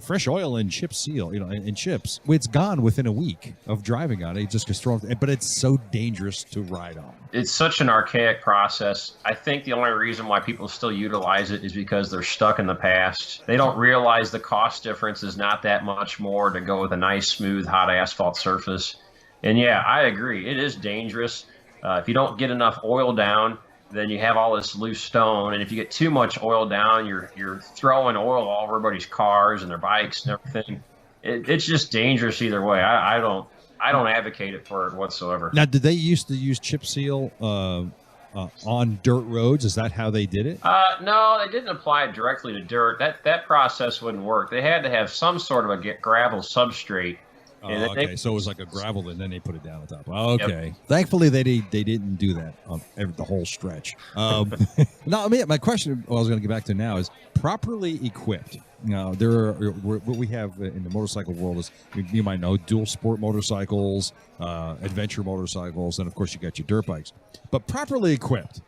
fresh oil and chip seal, and chips. It's gone within a week of driving on it. It just gets thrown, but it's so dangerous to ride on. It's such an archaic process. I think the only reason why people still utilize it is because they're stuck in the past. They don't realize the cost difference is not that much more to go with a nice, smooth, hot asphalt surface. And yeah, I agree. It is dangerous. If you don't get enough oil down, then you have all this loose stone, and if you get too much oil down, you're throwing oil all over everybody's cars and their bikes and everything. It's just dangerous either way. I don't advocate it for it whatsoever. Now, did they used to use chip seal on dirt roads? Is that how they did it? No, they didn't apply it directly to dirt. That process wouldn't work. They had to have some sort of a gravel substrate. Okay, so it was like a gravel, and then they put it down on top. Okay. Yep. Thankfully, they didn't do that on the whole stretch. Now, my question, I was going to get back to now, is properly equipped. Now, what we have in the motorcycle world is, you might know, dual sport motorcycles, adventure motorcycles, and of course you got your dirt bikes. But properly equipped,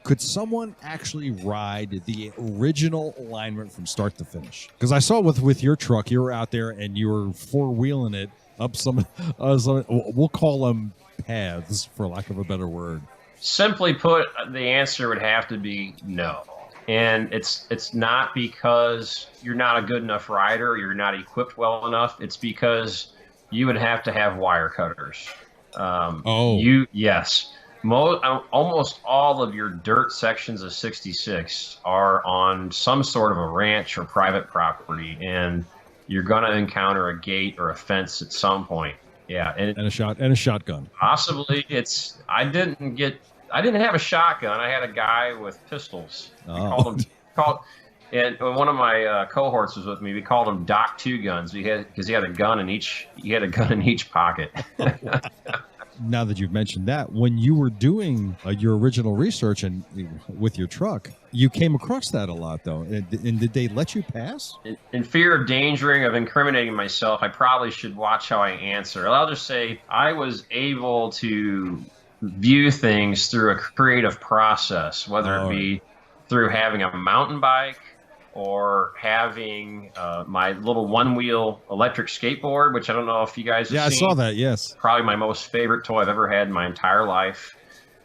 could someone actually ride the original alignment from start to finish? Because I saw with your truck, you were out there and you were four-wheeling it up some, we'll call them paths, for lack of a better word. Simply put, the answer would have to be no. And it's not because you're not a good enough rider or you're not equipped well enough. It's because you would have to have wire cutters. Yes. Almost all of your dirt sections of 66 are on some sort of a ranch or private property, and you're going to encounter a gate or a fence at some point. Yeah, and a shotgun. Possibly, I didn't have a shotgun. I had a guy with pistols. And when one of my cohorts was with me, we called him Doc Two Guns. Because he had a gun in each. He had a gun in each pocket. Now that you've mentioned that, when you were doing your original research and with your truck, you came across that a lot, though. And did they let you pass? In fear of endangering, of incriminating myself, I probably should watch how I answer. I'll just say I was able to view things through a creative process, whether it be through having a mountain bike or having my little one-wheel electric skateboard, which I don't know if you guys have seen. I saw that, yes. Probably my most favorite toy I've ever had in my entire life.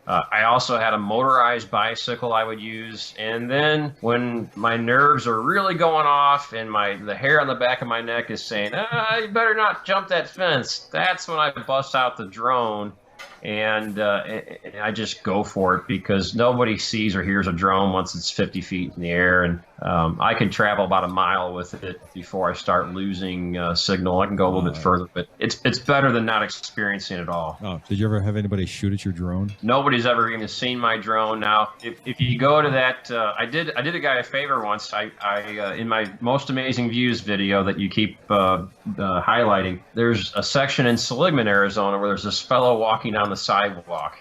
I also had a motorized bicycle I would use. And then when my nerves are really going off and the hair on the back of my neck is saying, you better not jump that fence, that's when I bust out the drone. And I just go for it because nobody sees or hears a drone once it's 50 feet in the air. And I can travel about a mile with it before I start losing signal. I can go a little bit further, but it's better than not experiencing it at all. Oh, did you ever have anybody shoot at your drone? Nobody's ever even seen my drone. Now, if you go to that, I did a guy a favor once. I in my Most Amazing Views video that you keep highlighting, there's a section in Seligman, Arizona, where there's this fellow walking down the sidewalk.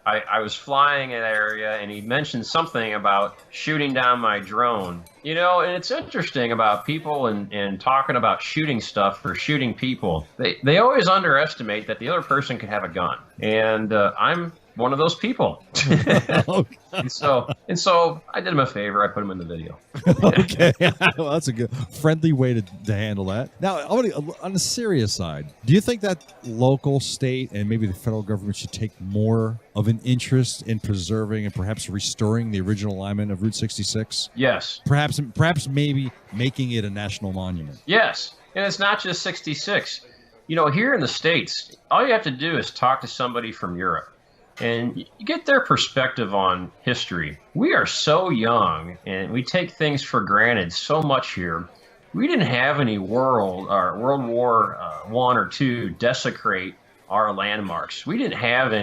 I was flying in that area, and he mentioned something about shooting down my drone. You know, and it's interesting about people and talking about shooting stuff or shooting people. They always underestimate that the other person could have a gun. And I'm one of those people. and so I did him a favor. I put him in the video. Okay. Well, that's a good friendly way to handle that. Now, on the serious side, do you think that local, state, and maybe the federal government should take more of an interest in preserving and perhaps restoring the original alignment of Route 66? Yes. Perhaps maybe making it a national monument. Yes. And it's not just 66. You know, here in the States, all you have to do is talk to somebody from Europe. And you get their perspective on history. We are so young, and we take things for granted so much here. We didn't have any World War I or II desecrate our landmarks. We didn't have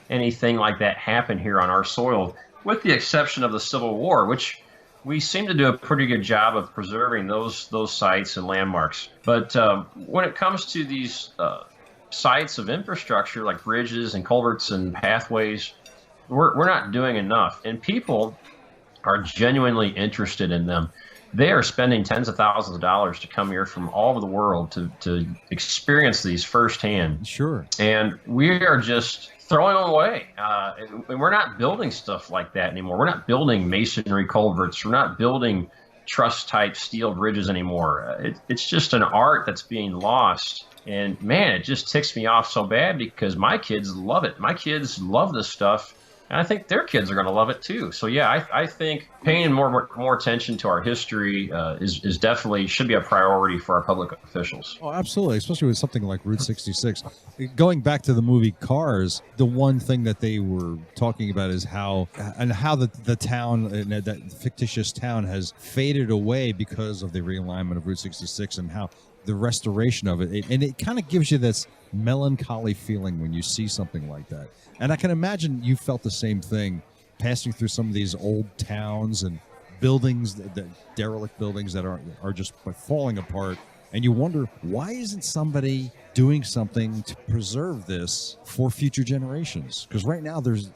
anything like that happen here on our soil, with the exception of the Civil War, which we seem to do a pretty good job of preserving those sites and landmarks. But when it comes to these sites of infrastructure like bridges and culverts and pathways, we're not doing enough, and people are genuinely interested in them. They are spending tens of thousands of dollars to come here from all over the world to experience these firsthand. Sure. And we are just throwing them away. And we're not building stuff like that anymore. We're not building masonry culverts. We're not building truss-type steel bridges anymore. It's just an art that's being lost. And man, it just ticks me off so bad because my kids love it. My kids love this stuff, and I think their kids are going to love it too. So yeah, I think paying more attention to our history is definitely should be a priority for our public officials. Oh, absolutely, especially with something like Route 66. Going back to the movie Cars, the one thing that they were talking about is how the town, that fictitious town, has faded away because of the realignment of Route 66 and how the restoration of it, and it kind of gives you this melancholy feeling when you see something like that. And I can imagine you felt the same thing passing through some of these old towns and buildings, that derelict buildings that are just falling apart, and you wonder, why isn't somebody doing something to preserve this for future generations? Because right now there's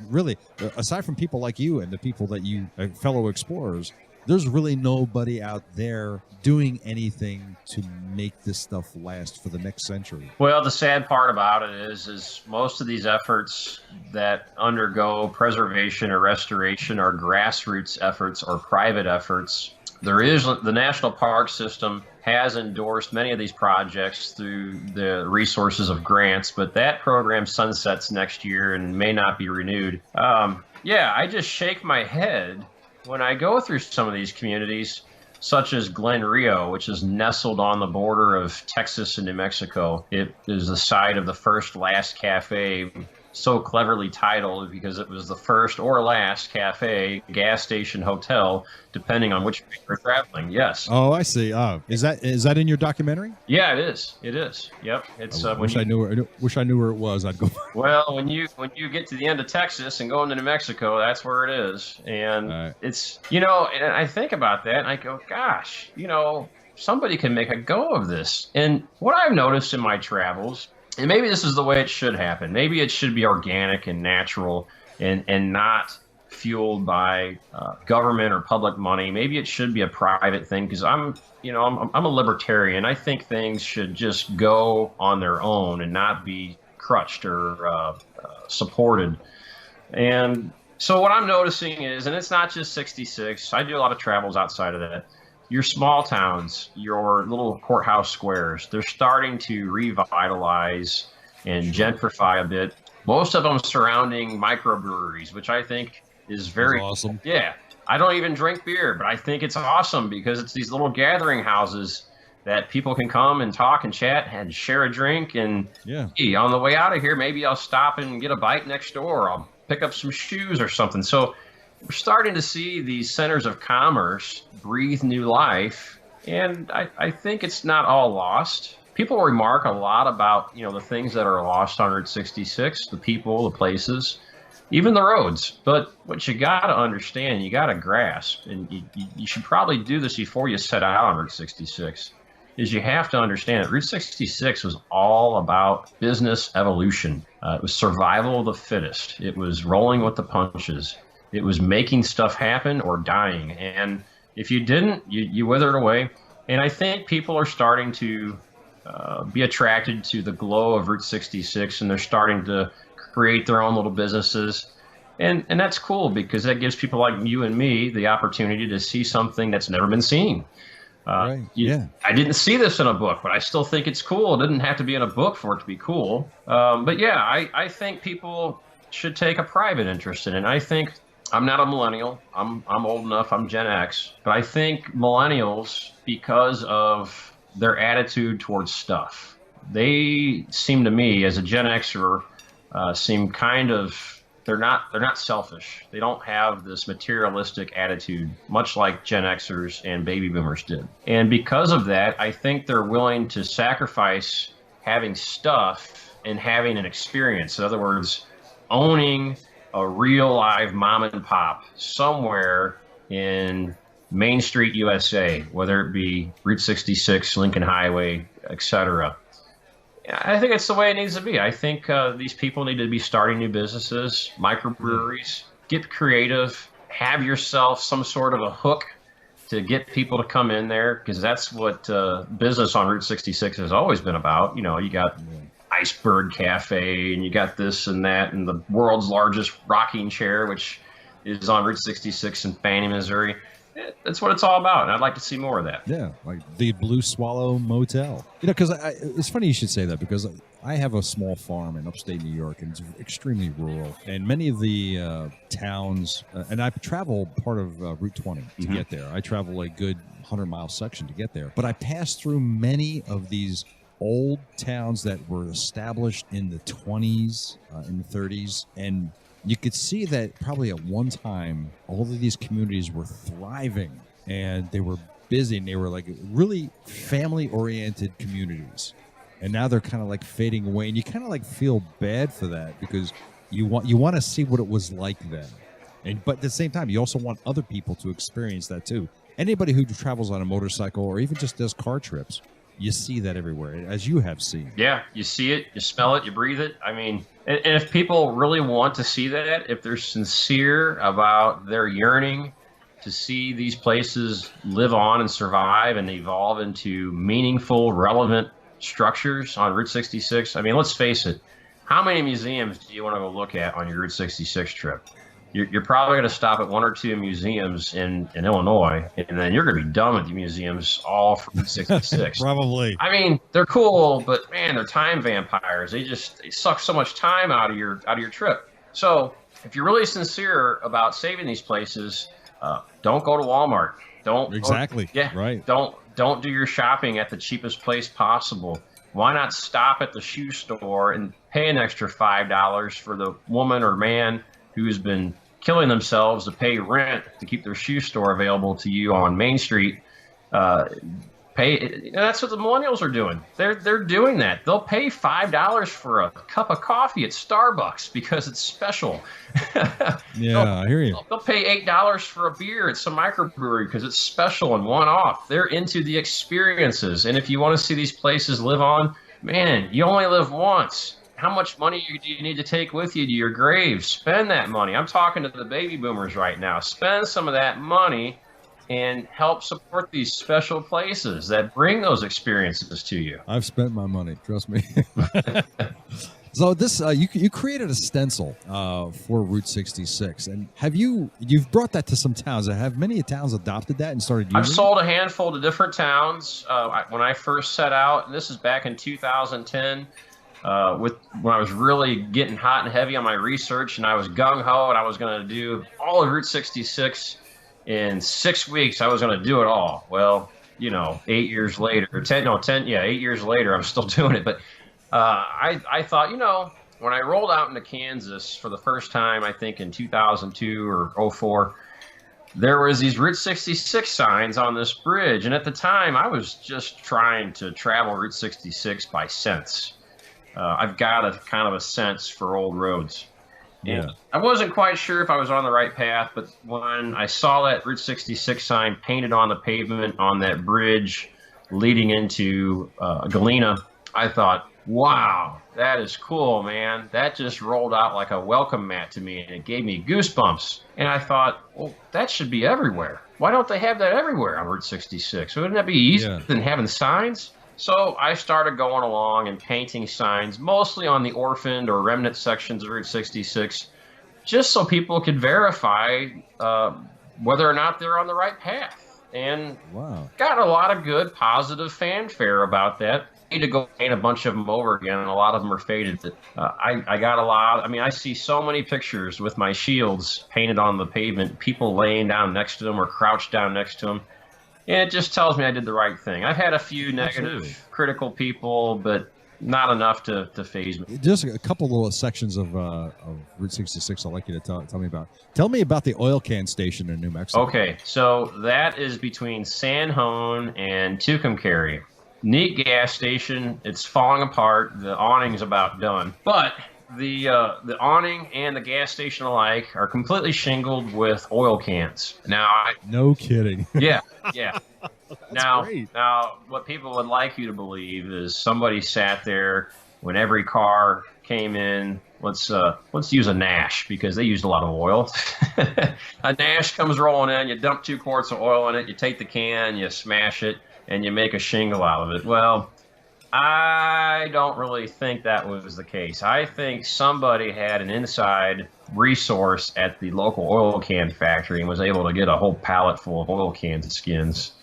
really, aside from people like you and the people that you fellow explorers, there's really nobody out there doing anything to make this stuff last for the next century. Well, the sad part about it is most of these efforts that undergo preservation or restoration are grassroots efforts or private efforts. The National Park System has endorsed many of these projects through the resources of grants, but that program sunsets next year and may not be renewed. Yeah, I just shake my head when I go through some of these communities, such as Glen Rio, which is nestled on the border of Texas and New Mexico. It is the site of the first Last Cafe so cleverly titled because it was the first or last cafe, gas station, hotel, depending on which way you're traveling. Yes. Oh, I see. Oh, is that in your documentary? Yeah, it is. It is. Yep. It's I wish I knew where it was. I'd go. Well, when you get to the end of Texas and go into New Mexico, that's where it is. And it's, and I think about that and I go, gosh, somebody can make a go of this. And what I've noticed in my travels, and maybe this is the way it should happen. Maybe it should be organic and natural and not fueled by government or public money. Maybe it should be a private thing because I'm a libertarian. I think things should just go on their own and not be crutched or supported. And so what I'm noticing is, and it's not just 66, I do a lot of travels outside of that. Your small towns, your little courthouse squares, they're starting to revitalize and gentrify a bit. Most of them surrounding microbreweries, which I think is very awesome. Yeah. I don't even drink beer, but I think it's awesome because it's these little gathering houses that people can come and talk and chat and share a drink. And hey, on the way out of here, maybe I'll stop and get a bite next door. I'll pick up some shoes or something. So we're starting to see these centers of commerce breathe new life. And I think it's not all lost. People remark a lot about, the things that are lost on Route 66, the people, the places, even the roads. But what you got to understand, you got to grasp, and you should probably do this before you set out on Route 66, is you have to understand that Route 66 was all about business evolution. It was survival of the fittest. It was rolling with the punches. It was making stuff happen or dying. And if you didn't, you withered away. And I think people are starting to be attracted to the glow of Route 66, and they're starting to create their own little businesses. And that's cool because that gives people like you and me the opportunity to see something that's never been seen. Right. I didn't see this in a book, but I still think it's cool. It didn't have to be in a book for it to be cool. But yeah, I think people should take a private interest in it. And I think I'm not a millennial. I'm old enough. I'm Gen X. But I think millennials, because of their attitude towards stuff, they seem to me, as a Gen Xer, seem kind of, they're not selfish. They don't have this materialistic attitude, much like Gen Xers and baby boomers did. And because of that, I think they're willing to sacrifice having stuff and having an experience. In other words, owning a real live mom and pop somewhere in Main Street, USA, whether it be Route 66, Lincoln Highway, etc. I think it's the way it needs to be. I think these people need to be starting new businesses, microbreweries, get creative, have yourself some sort of a hook to get people to come in there, because that's what business on Route 66 has always been about. You got Iceberg Cafe, and you got this and that, and the world's largest rocking chair, which is on Route 66 in Fannie, Missouri. That's what it's all about, and I'd like to see more of that. Yeah, like the Blue Swallow Motel. Because it's funny you should say that, because I have a small farm in upstate New York, and it's extremely rural. And many of the towns, and I travel part of Route 20 to get there. I travel a good 100-mile section to get there. But I pass through many of these old towns that were established in the 20s, in the 30s, and you could see that probably at one time, all of these communities were thriving, and they were busy, and they were like really family-oriented communities. And now they're kind of like fading away, and you kind of like feel bad for that, because you want to see what it was like then. But at the same time, you also want other people to experience that too. Anybody who travels on a motorcycle or even just does car trips, you see that everywhere, as you have seen. Yeah, you see it, you smell it, you breathe it. I mean, and if people really want to see that, if they're sincere about their yearning to see these places live on and survive and evolve into meaningful, relevant structures on Route 66, I mean, let's face it, how many museums do you want to go look at on your Route 66 trip? You're probably going to stop at one or two museums in Illinois, and then you're going to be done with the museums all for Route 66. Probably. I mean, they're cool, but man, they're time vampires. They suck so much time out of your trip. So if you're really sincere about saving these places, don't go to Walmart. Exactly. Right. Don't do your shopping at the cheapest place possible. why not stop at the shoe store and pay an extra $5 for the woman or man who's been killing themselves to pay rent to keep their shoe store available to you on Main Street? That's what the millennials are doing. They're doing that. They'll pay $5 for a cup of coffee at Starbucks because it's special. Yeah, I hear you. They'll pay $8 for a beer at some microbrewery because it's special and one-off. They're into the experiences. And if you want to see these places live on, man, you only live once. How much money do you need to take with you to your grave? Spend that money. I'm talking to the baby boomers right now. Spend some of that money and help support these special places that bring those experiences to you. I've spent my money, trust me. So this you created a stencil for Route 66, and you've brought that to some towns? Have many towns adopted that and started using it? I've sold a handful to different towns. When I first set out, and this is back in 2010, when I was really getting hot and heavy on my research, and I was gung-ho, and I was going to do all of Route 66 in 6 weeks. I was going to do it all. Well, 8 years later, 8 years later, I'm still doing it. But I thought, when I rolled out into Kansas for the first time, I think in 2002 or 2004, there was these Route 66 signs on this bridge. And at the time, I was just trying to travel Route 66 by sense. I've got a kind of a sense for old roads. Yeah. I wasn't quite sure if I was on the right path, but when I saw that Route 66 sign painted on the pavement on that bridge leading into Galena, I thought, wow, that is cool, man. That just rolled out like a welcome mat to me, and it gave me goosebumps. And I thought, well, that should be everywhere. Why don't they have that everywhere on Route 66? Wouldn't that be easier than having signs? So I started going along and painting signs, mostly on the orphaned or remnant sections of Route 66, just so people could verify whether or not they're on the right path. And got a lot of good, positive fanfare about that. I need to go paint a bunch of them over again, and a lot of them are faded. I got a lot. I mean, I see so many pictures with my shields painted on the pavement, people laying down next to them or crouched down next to them. And it just tells me I did the right thing. I've had a few negative, critical people, but not enough to faze me. Just a couple little sections of Route 66 I'd like you to tell me about. Tell me about the oil can station in New Mexico. Okay, so that is between San Juan and Tucumcari. Neat gas station. It's falling apart. The awning's about done. But the awning and the gas station alike are completely shingled with oil cans. Now, no kidding. Yeah. Now, great. Now, what people would like you to believe is somebody sat there when every car came in. Let's use a Nash because they used a lot of oil. A Nash comes rolling in. You dump 2 quarts of oil in it. You take the can, you smash it, and you make a shingle out of it. Well, I don't really think that was the case. I think somebody had an inside resource at the local oil can factory and was able to get a whole pallet full of oil cans and skins,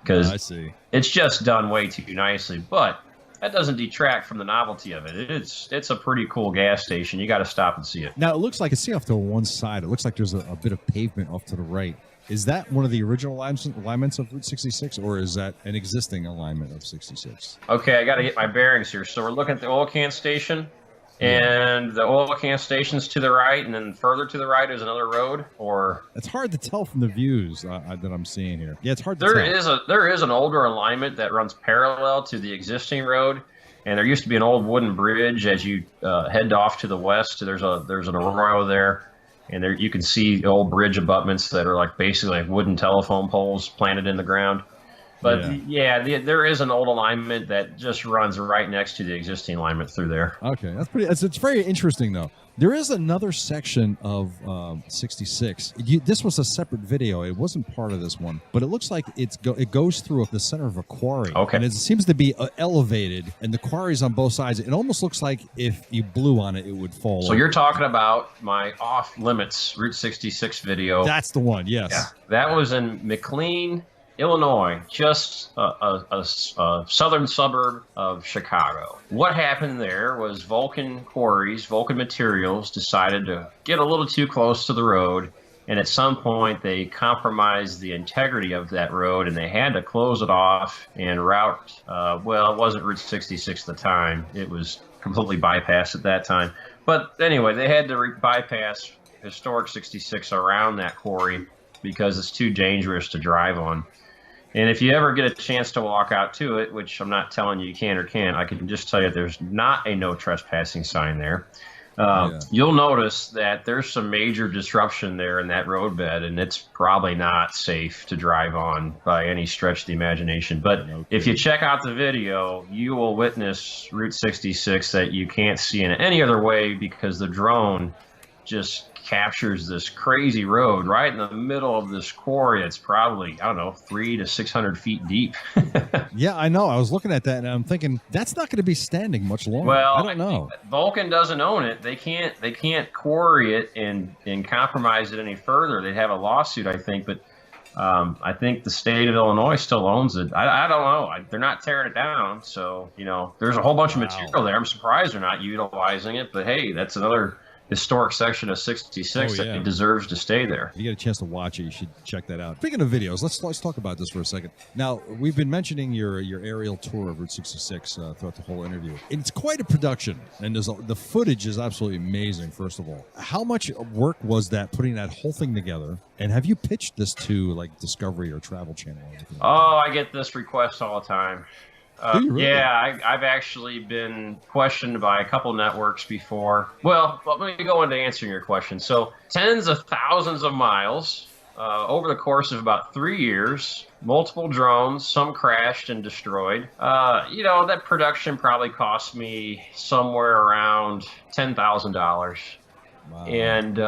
because it's just done way too nicely. But that doesn't detract from the novelty of it. It's a pretty cool gas station. You got to stop and see it. Now, it looks like, I see off to one side, it looks like there's a bit of pavement off to the right. Is that one of the original alignments of Route 66, or is that an existing alignment of 66? Okay, I got to get my bearings here. So we're looking at the oil can station, and the oil can station's to the right, and then further to the right is another road, or... It's hard to tell from the views that I'm seeing here. Yeah, it's hard to tell. There is an older alignment that runs parallel to the existing road, and there used to be an old wooden bridge as you head off to the west. There's an arroyo there. And there you can see old bridge abutments that are like basically like wooden telephone poles planted in the ground. But there is an old alignment that just runs right next to the existing alignment through there. Okay, that's pretty. It's very interesting though. There is another section of 66. This was a separate video. It wasn't part of this one, but it looks like it goes through the center of a quarry. Okay. And it seems to be elevated, and the quarry's on both sides. It almost looks like if you blew on it, it would fall. So you're talking about my off limits Route 66 video. That's the one. Yes. Yeah. That was in McLean, Illinois, just a southern suburb of Chicago. What happened there was Vulcan Quarries, Vulcan Materials, decided to get a little too close to the road And at some point, they compromised the integrity of that road, and they had to close it off and route. Well, it wasn't Route 66 at the time; it was completely bypassed at that time. But anyway, they had to bypass historic 66 around that quarry because it's too dangerous to drive on. And if you ever get a chance to walk out to it, which I'm not telling you can or can't, I can just tell you there's not a no trespassing sign there. You'll notice that there's some major disruption there in that roadbed, and it's probably not safe to drive on by any stretch of the imagination. But if you check out the video, you will witness Route 66 that you can't see in any other way because the drone just captures this crazy road right in the middle of this quarry. It's probably, I don't know, 300 to 600 feet deep. Yeah, I know. I was looking at that and I'm thinking that's not going to be standing much longer. Well, I don't know. Vulcan doesn't own it. They can't quarry it and compromise it any further. They'd have a lawsuit, I think, but I think the state of Illinois still owns it. I don't know. They're not tearing it down. So, there's a whole bunch of material there. I'm surprised they're not utilizing it, but hey, that's another historic section of 66 that it deserves to stay there. If you get a chance to watch it, you should check that out. Speaking of videos, let's talk about this for a second. Now, we've been mentioning your aerial tour of Route 66 throughout the whole interview. It's quite a production, and the footage is absolutely amazing, first of all. How much work was that, putting that whole thing together? And have you pitched this to, like, Discovery or Travel Channel or anything? Oh, I get this request all the time. Do you really? Yeah, I've actually been questioned by a couple networks before. Well, let me go into answering your question. So, tens of thousands of miles over the course of about 3 years, multiple drones, some crashed and destroyed. That production probably cost me somewhere around $10,000. Wow. And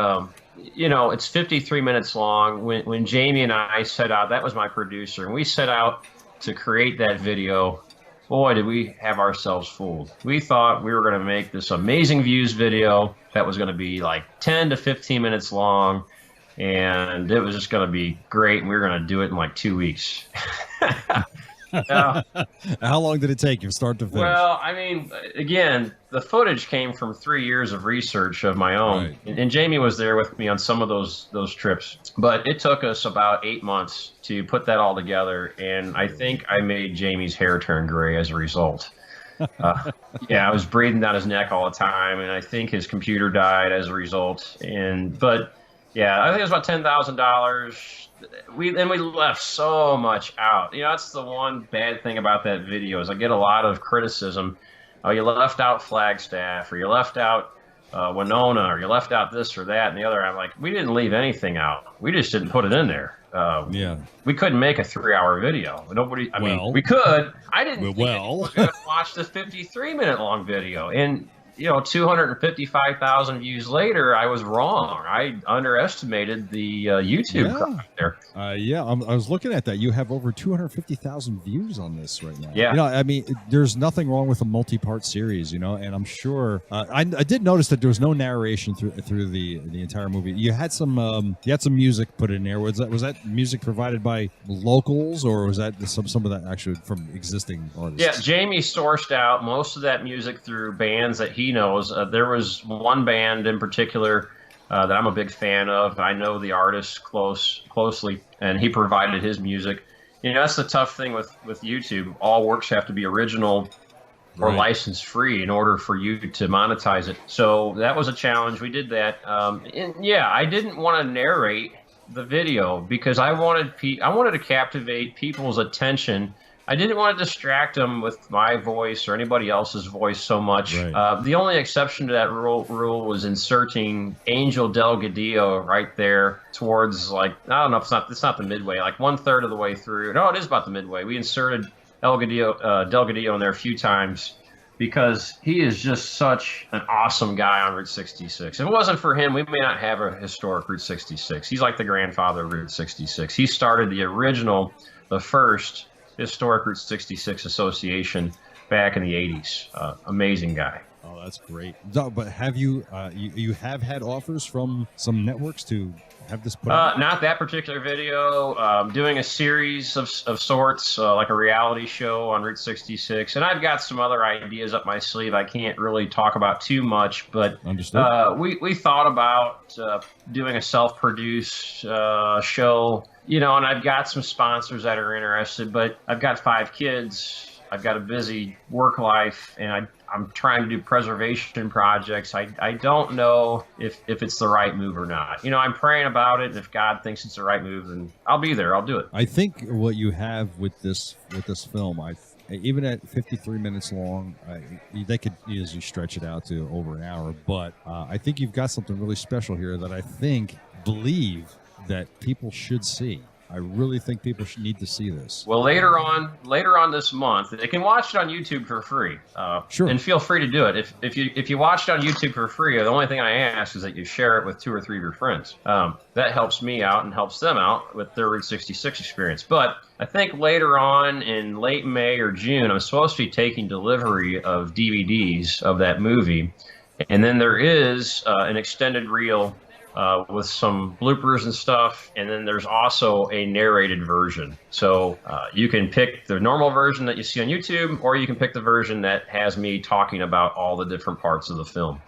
it's 53 minutes long. When Jamie and I set out, that was my producer, and we set out to create that video. Boy, did we have ourselves fooled. We thought we were going to make this amazing views video that was going to be like 10 to 15 minutes long, and it was just going to be great, and we were going to do it in like 2 weeks. How long did it take you, start to finish? Well, I mean, again, the footage came from 3 years of research of my own, right. and Jamie was there with me on some of those trips. But it took us about 8 months to put that all together, and I think I made Jamie's hair turn gray as a result. I was breathing down his neck all the time, and I think his computer died as a result. But I think it was about $10,000. We left so much out. That's the one bad thing about that video is I get a lot of criticism. Oh, you left out Flagstaff, or you left out Winona, or you left out this or that and the other. I'm like, we didn't leave anything out. We just didn't put it in there. We couldn't make a 3-hour video. I mean, we could. I didn't think we were going to watch this 53-minute long video. And 255,000 views later, I was wrong. I underestimated the YouTube crowd there. I was looking at that. You have over 250,000 views on this right now. Yeah. I mean, there's nothing wrong with a multi-part series, and I'm sure I did notice that there was no narration through the entire movie. You had some music put in there. Was that music provided by locals, or was that some of that actually from existing artists? Yeah, Jamie sourced out most of that music through bands that he knows. There was one band in particular that I'm a big fan of. I know the artist closely, and he provided his music. That's the tough thing with YouTube. All works have to be original or license free in order for you to monetize it. So that was a challenge. We did that. I didn't want to narrate the video because I wanted to captivate people's attention. I didn't want to distract them with my voice or anybody else's voice so much. Right. The only exception to that rule was inserting Angel Delgadillo right there towards, like, I don't know, it's not the midway, like 1/3 of the way through. No, it is about the midway. We inserted Delgadillo in there a few times because he is just such an awesome guy on Route 66. If it wasn't for him, we may not have a historic Route 66. He's like the grandfather of Route 66. He started the first historic Route 66 association back in the 80s. Amazing guy. Oh, that's great. No, but have you, you have had offers from some networks to have this put out? Not that particular video. Doing a series of sorts, like a reality show on Route 66, and I've got some other ideas up my sleeve. I can't really talk about too much, but Understood. we thought about doing a self-produced show, you know, and I've got some sponsors that are interested, but I've got 5 kids. I've got a busy work life, and I'm trying to do preservation projects. I don't know if it's the right move or not. You know, I'm praying about it, and if God thinks it's the right move, then I'll be there. I'll do it. I think what you have with this film, even at 53 minutes long, they could easily stretch it out to over an hour. But I think you've got something really special here that I believe that people should see. I really think people should need to see this. Well, later on this month, they can watch it on YouTube for free. Sure. And feel free to do it. If you watch it on YouTube for free, the only thing I ask is that you share it with 2 or 3 of your friends. That helps me out and helps them out with their Route 66 experience. But I think later on in late May or June, I'm supposed to be taking delivery of DVDs of that movie. And then there is an extended reel with some bloopers and stuff, and then there's also a narrated version. So you can pick the normal version that you see on YouTube, or you can pick the version that has me talking about all the different parts of the film.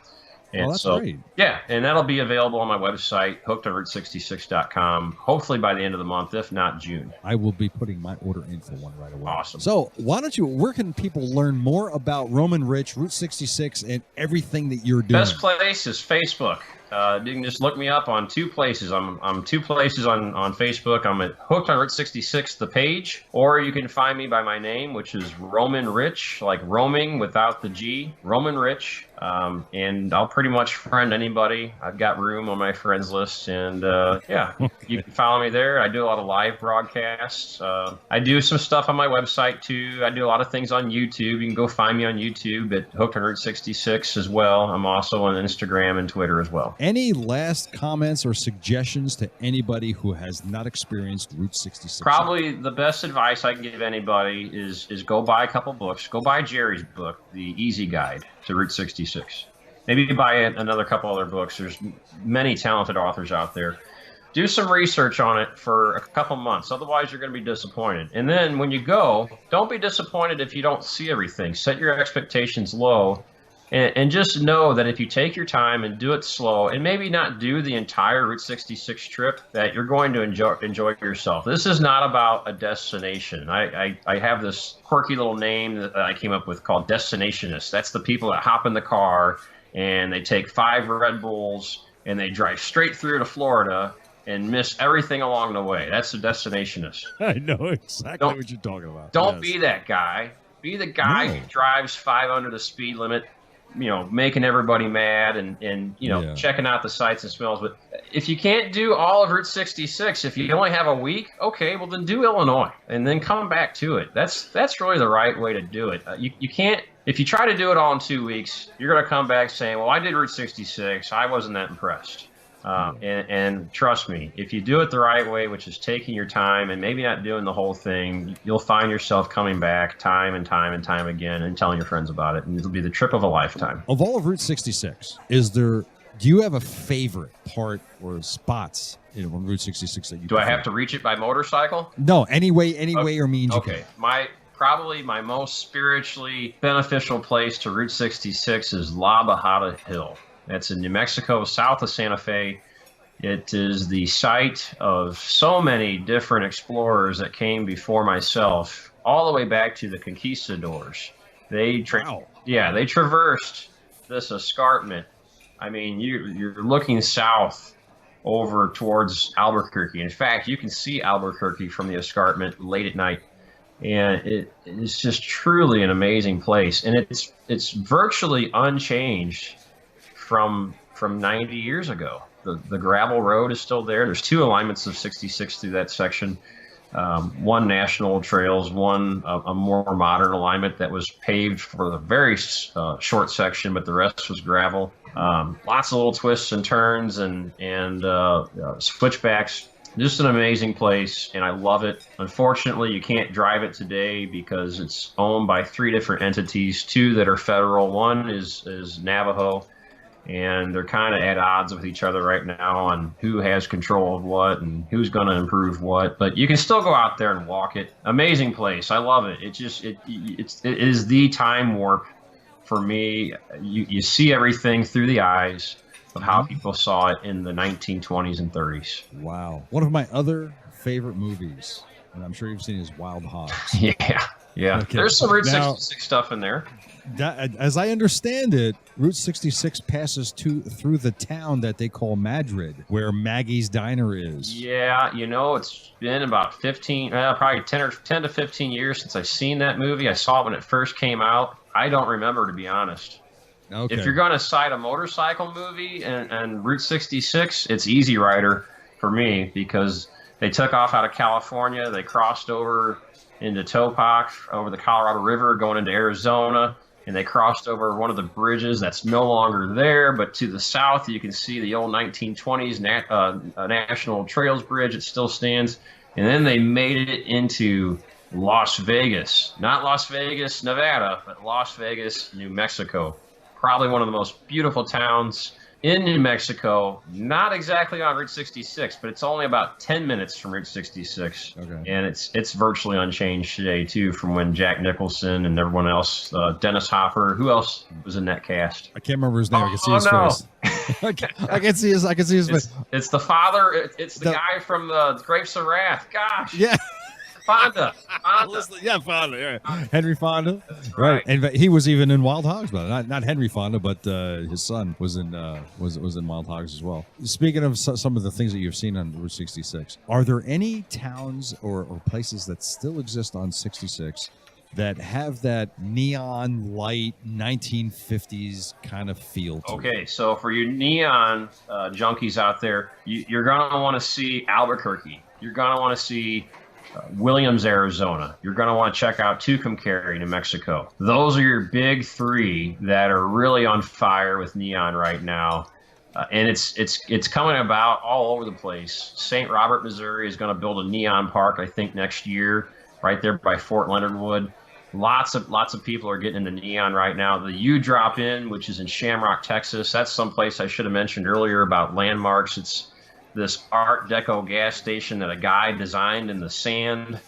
And that's so, great. Yeah, and that'll be available on my website, hookedonroute66.com, hopefully by the end of the month, if not June. I will be putting my order in for one right away. Awesome. So where can people learn more about Roamin Rich, Route 66, and everything that you're doing? Best place is Facebook. You can just look me up on 2 places. I'm 2 places on Facebook. I'm at Hooked on Route 66, the page, or you can find me by my name, which is Roamin Rich, like roaming without the G, Roamin Rich. And I'll pretty much friend anybody. I've got room on my friends list, and yeah, you can follow me there. I do a lot of live broadcasts. I do some stuff on my website too. I do a lot of things on YouTube. You can go find me on YouTube at Hooked on Route 66 as well. I'm also on Instagram and Twitter as well. Any last comments or suggestions to anybody who has not experienced Route 66? Probably the best advice I can give anybody is go buy a couple books. Go buy Jerry's book, The Easy Guide to Route 66. Maybe buy another couple other books. There's many talented authors out there. Do some research on it for a couple months. Otherwise, you're going to be disappointed. And then when you go, don't be disappointed if you don't see everything. Set your expectations low. And just know that if you take your time and do it slow, and maybe not do the entire Route 66 trip, that you're going to enjoy yourself. This is not about a destination. I have this quirky little name that I came up with called Destinationists. That's the people that hop in the car and they take 5 Red Bulls and they drive straight through to Florida and miss everything along the way. That's a Destinationist. I know exactly what you're talking about. Don't be that guy. Be the guy who drives 5 under the speed limit, you know, making everybody mad and you know, checking out the sights and smells. But if you can't do all of Route 66, if you only have a week, okay, well then do Illinois and then come back to it. That's really the right way to do it. You can't, if you try to do it all in 2 weeks, you're going to come back saying, well, I did Route 66. I wasn't that impressed. And trust me, if you do it the right way, which is taking your time and maybe not doing the whole thing, you'll find yourself coming back time and time and time again and telling your friends about it. And it'll be the trip of a lifetime. Of all of Route 66, do you have a favorite part or spots on Route 66 that you do? I have to reach it by motorcycle? No, any way or means you can. Probably my most spiritually beneficial place to Route 66 is La Bajada Hill. That's in New Mexico, south of Santa Fe. It is the site of so many different explorers that came before myself, all the way back to the conquistadors. They traversed this escarpment. I mean, you're looking south over towards Albuquerque. In fact, you can see Albuquerque from the escarpment late at night. And it's just truly an amazing place. And it's virtually unchanged from 90 years ago. The gravel road is still there. There's 2 alignments of 66 through that section. One national trails, one a more modern alignment that was paved for the very short section, but the rest was gravel. Lots of little twists and turns and switchbacks. Just an amazing place, and I love it. Unfortunately, you can't drive it today because it's owned by 3 different entities, 2 that are federal. One is Navajo, and they're kind of at odds with each other right now on who has control of what and who's going to improve what. But you can still go out there and walk it. Amazing place. I love it. It is the time warp for me. You see everything through the eyes of how people saw it in the 1920s and 30s. Wow. One of my other favorite movies, and I'm sure you've seen, is Wild Hogs. Yeah. Okay. There's some Route 66 stuff in there. As I understand it, Route 66 passes through the town that they call Madrid, where Maggie's Diner is. Yeah, it's been about 10 to 15 years since I've seen that movie. I saw it when it first came out. I don't remember, to be honest. Okay. If you're going to cite a motorcycle movie and Route 66, it's Easy Rider for me, because they took off out of California. They crossed over into Topac, over the Colorado River, going into Arizona, and they crossed over one of the bridges that's no longer there. But to the south, you can see the old 1920s National Trails Bridge. It still stands. And then they made it into Las Vegas. Not Las Vegas, Nevada, but Las Vegas, New Mexico. Probably one of the most beautiful towns in New Mexico. Not exactly on Route 66, but it's only about 10 minutes from Route 66. Okay. And it's virtually unchanged today, too, from when Jack Nicholson and everyone else, Dennis Hopper, who else was in that cast? I can't remember his name. I can see his face. I can see his face. It's the father. It's the guy from the Grapes of Wrath. Gosh. Yeah. Fonda. Yeah, Fonda. Yeah. Henry Fonda. Right. And he was even in Wild Hogs, but not Henry Fonda, but his son was in Wild Hogs as well. Speaking of some of the things that you've seen on Route 66, are there any towns or places that still exist on 66 that have that neon light 1950s kind of feel to it? Okay, so for you neon junkies out there, you're going to want to see Albuquerque. You're going to want to see Williams, Arizona. You're going to want to check out Tucumcari, New Mexico. Those are your big 3 that are really on fire with neon right now. And it's coming about all over the place. St. Robert, Missouri is going to build a neon park, I think, next year, right there by Fort Leonard Wood. Lots of people are getting into neon right now. The U Drop In, which is in Shamrock, Texas, that's someplace I should have mentioned earlier about landmarks. It's this Art Deco gas station that a guy designed in the sand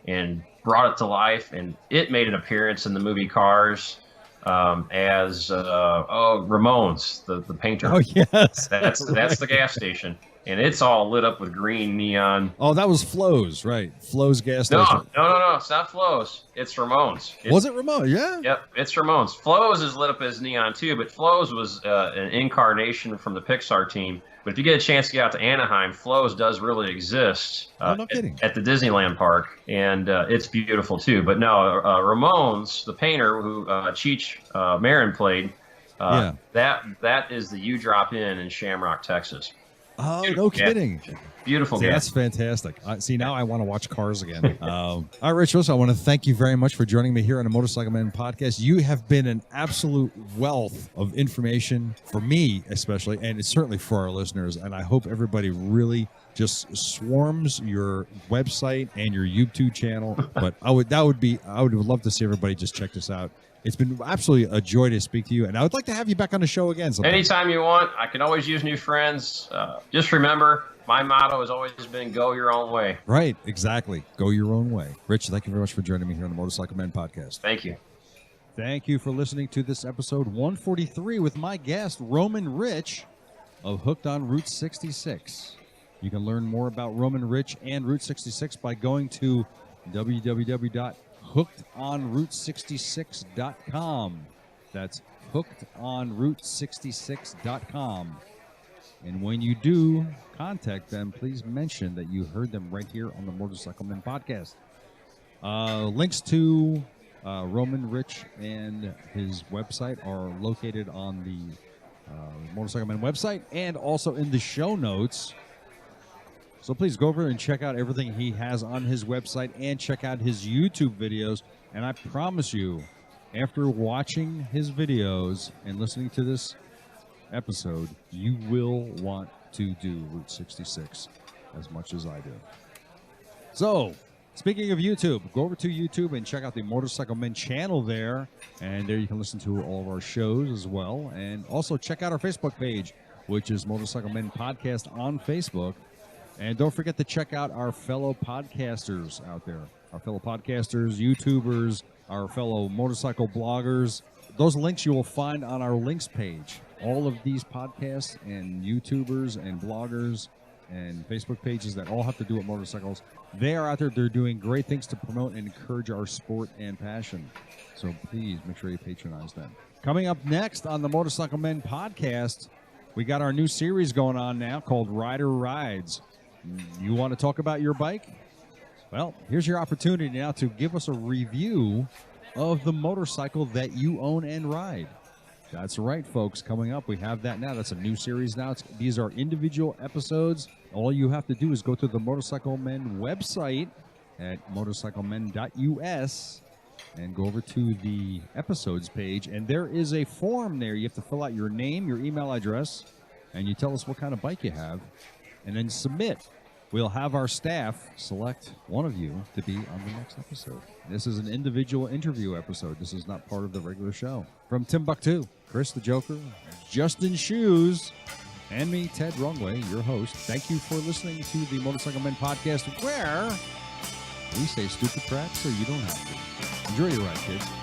and brought it to life, and it made an appearance in the movie Cars as Ramones, the painter. Oh yes, that's the gas station, and it's all lit up with green neon. Oh, that was Flo's, right? Flo's gas station. No, it's not Flo's. It's Ramones. Was it Ramones? Yeah. Yep, it's Ramones. Flo's is lit up as neon too, but Flo's was an incarnation from the Pixar team. But if you get a chance to get out to Anaheim, Flo's does really exist no kidding. At the Disneyland park, and it's beautiful too. But no, Ramones, the painter who Cheech Marin played, that is the U Drop In Shamrock, Texas. Oh, no kidding. Beautiful. See, that's fantastic. See, now I want to watch Cars again. All right, Rich, listen, I want to thank you very much for joining me here on the Motorcycle Man podcast. You have been an absolute wealth of information for me, especially, and it's certainly for our listeners. And I hope everybody really just swarms your website and your YouTube channel. But I would love to see everybody just check this out. It's been absolutely a joy to speak to you, and I would like to have you back on the show again sometime. Anytime you want. I can always use new friends. Just remember, my motto has always been go your own way. Right, exactly. Go your own way. Rich, thank you very much for joining me here on the Motorcycle Men podcast. Thank you. Thank you for listening to this episode 143 with my guest, Roamin Rich of Hooked on Route 66. You can learn more about Roamin Rich and Route 66 by going to www.hookedonroute66.com. That's hookedonroute66.com. And when you do contact them, please mention that you heard them right here on the Motorcycle Men podcast. Links to Roamin Rich and his website are located on the Motorcycle Men website and also in the show notes. So please go over and check out everything he has on his website and check out his YouTube videos. And I promise you, after watching his videos and listening to this episode, you will want to do Route 66. as much as I do. So, speaking of YouTube, go over to YouTube and check out the Motorcycle Men channel there. And there you can listen to all of our shows as well. And also check out our Facebook page, which is Motorcycle Men Podcast on Facebook. And don't forget to check out our fellow podcasters out there. Our fellow podcasters, YouTubers, our fellow motorcycle bloggers. Those links you will find on our links page. All of these podcasts and YouTubers and bloggers and Facebook pages that all have to do with motorcycles, they are out there. They're doing great things to promote and encourage our sport and passion. So please make sure you patronize them. Coming up next on the Motorcycle Men podcast, we got our new series going on now called Rider Rides. You want to talk about your bike? Well, here's your opportunity now to give us a review of the motorcycle that you own and ride. That's right, folks. Coming up, we have that now. That's a new series now. These are individual episodes. All you have to do is go to the Motorcycle Men website at motorcyclemen.us and go over to the episodes page. And there is a form there. You have to fill out your name, your email address, and you tell us what kind of bike you have, and then submit. We'll have our staff select one of you to be on the next episode. This is an individual interview episode. This is not part of the regular show. From Timbuktu, Chris the Joker, Justin Shoes, and me, Ted Rungway, your host. Thank you for listening to the Motorcycle Men podcast, where we say stupid crap so you don't have to. Enjoy your ride, kids.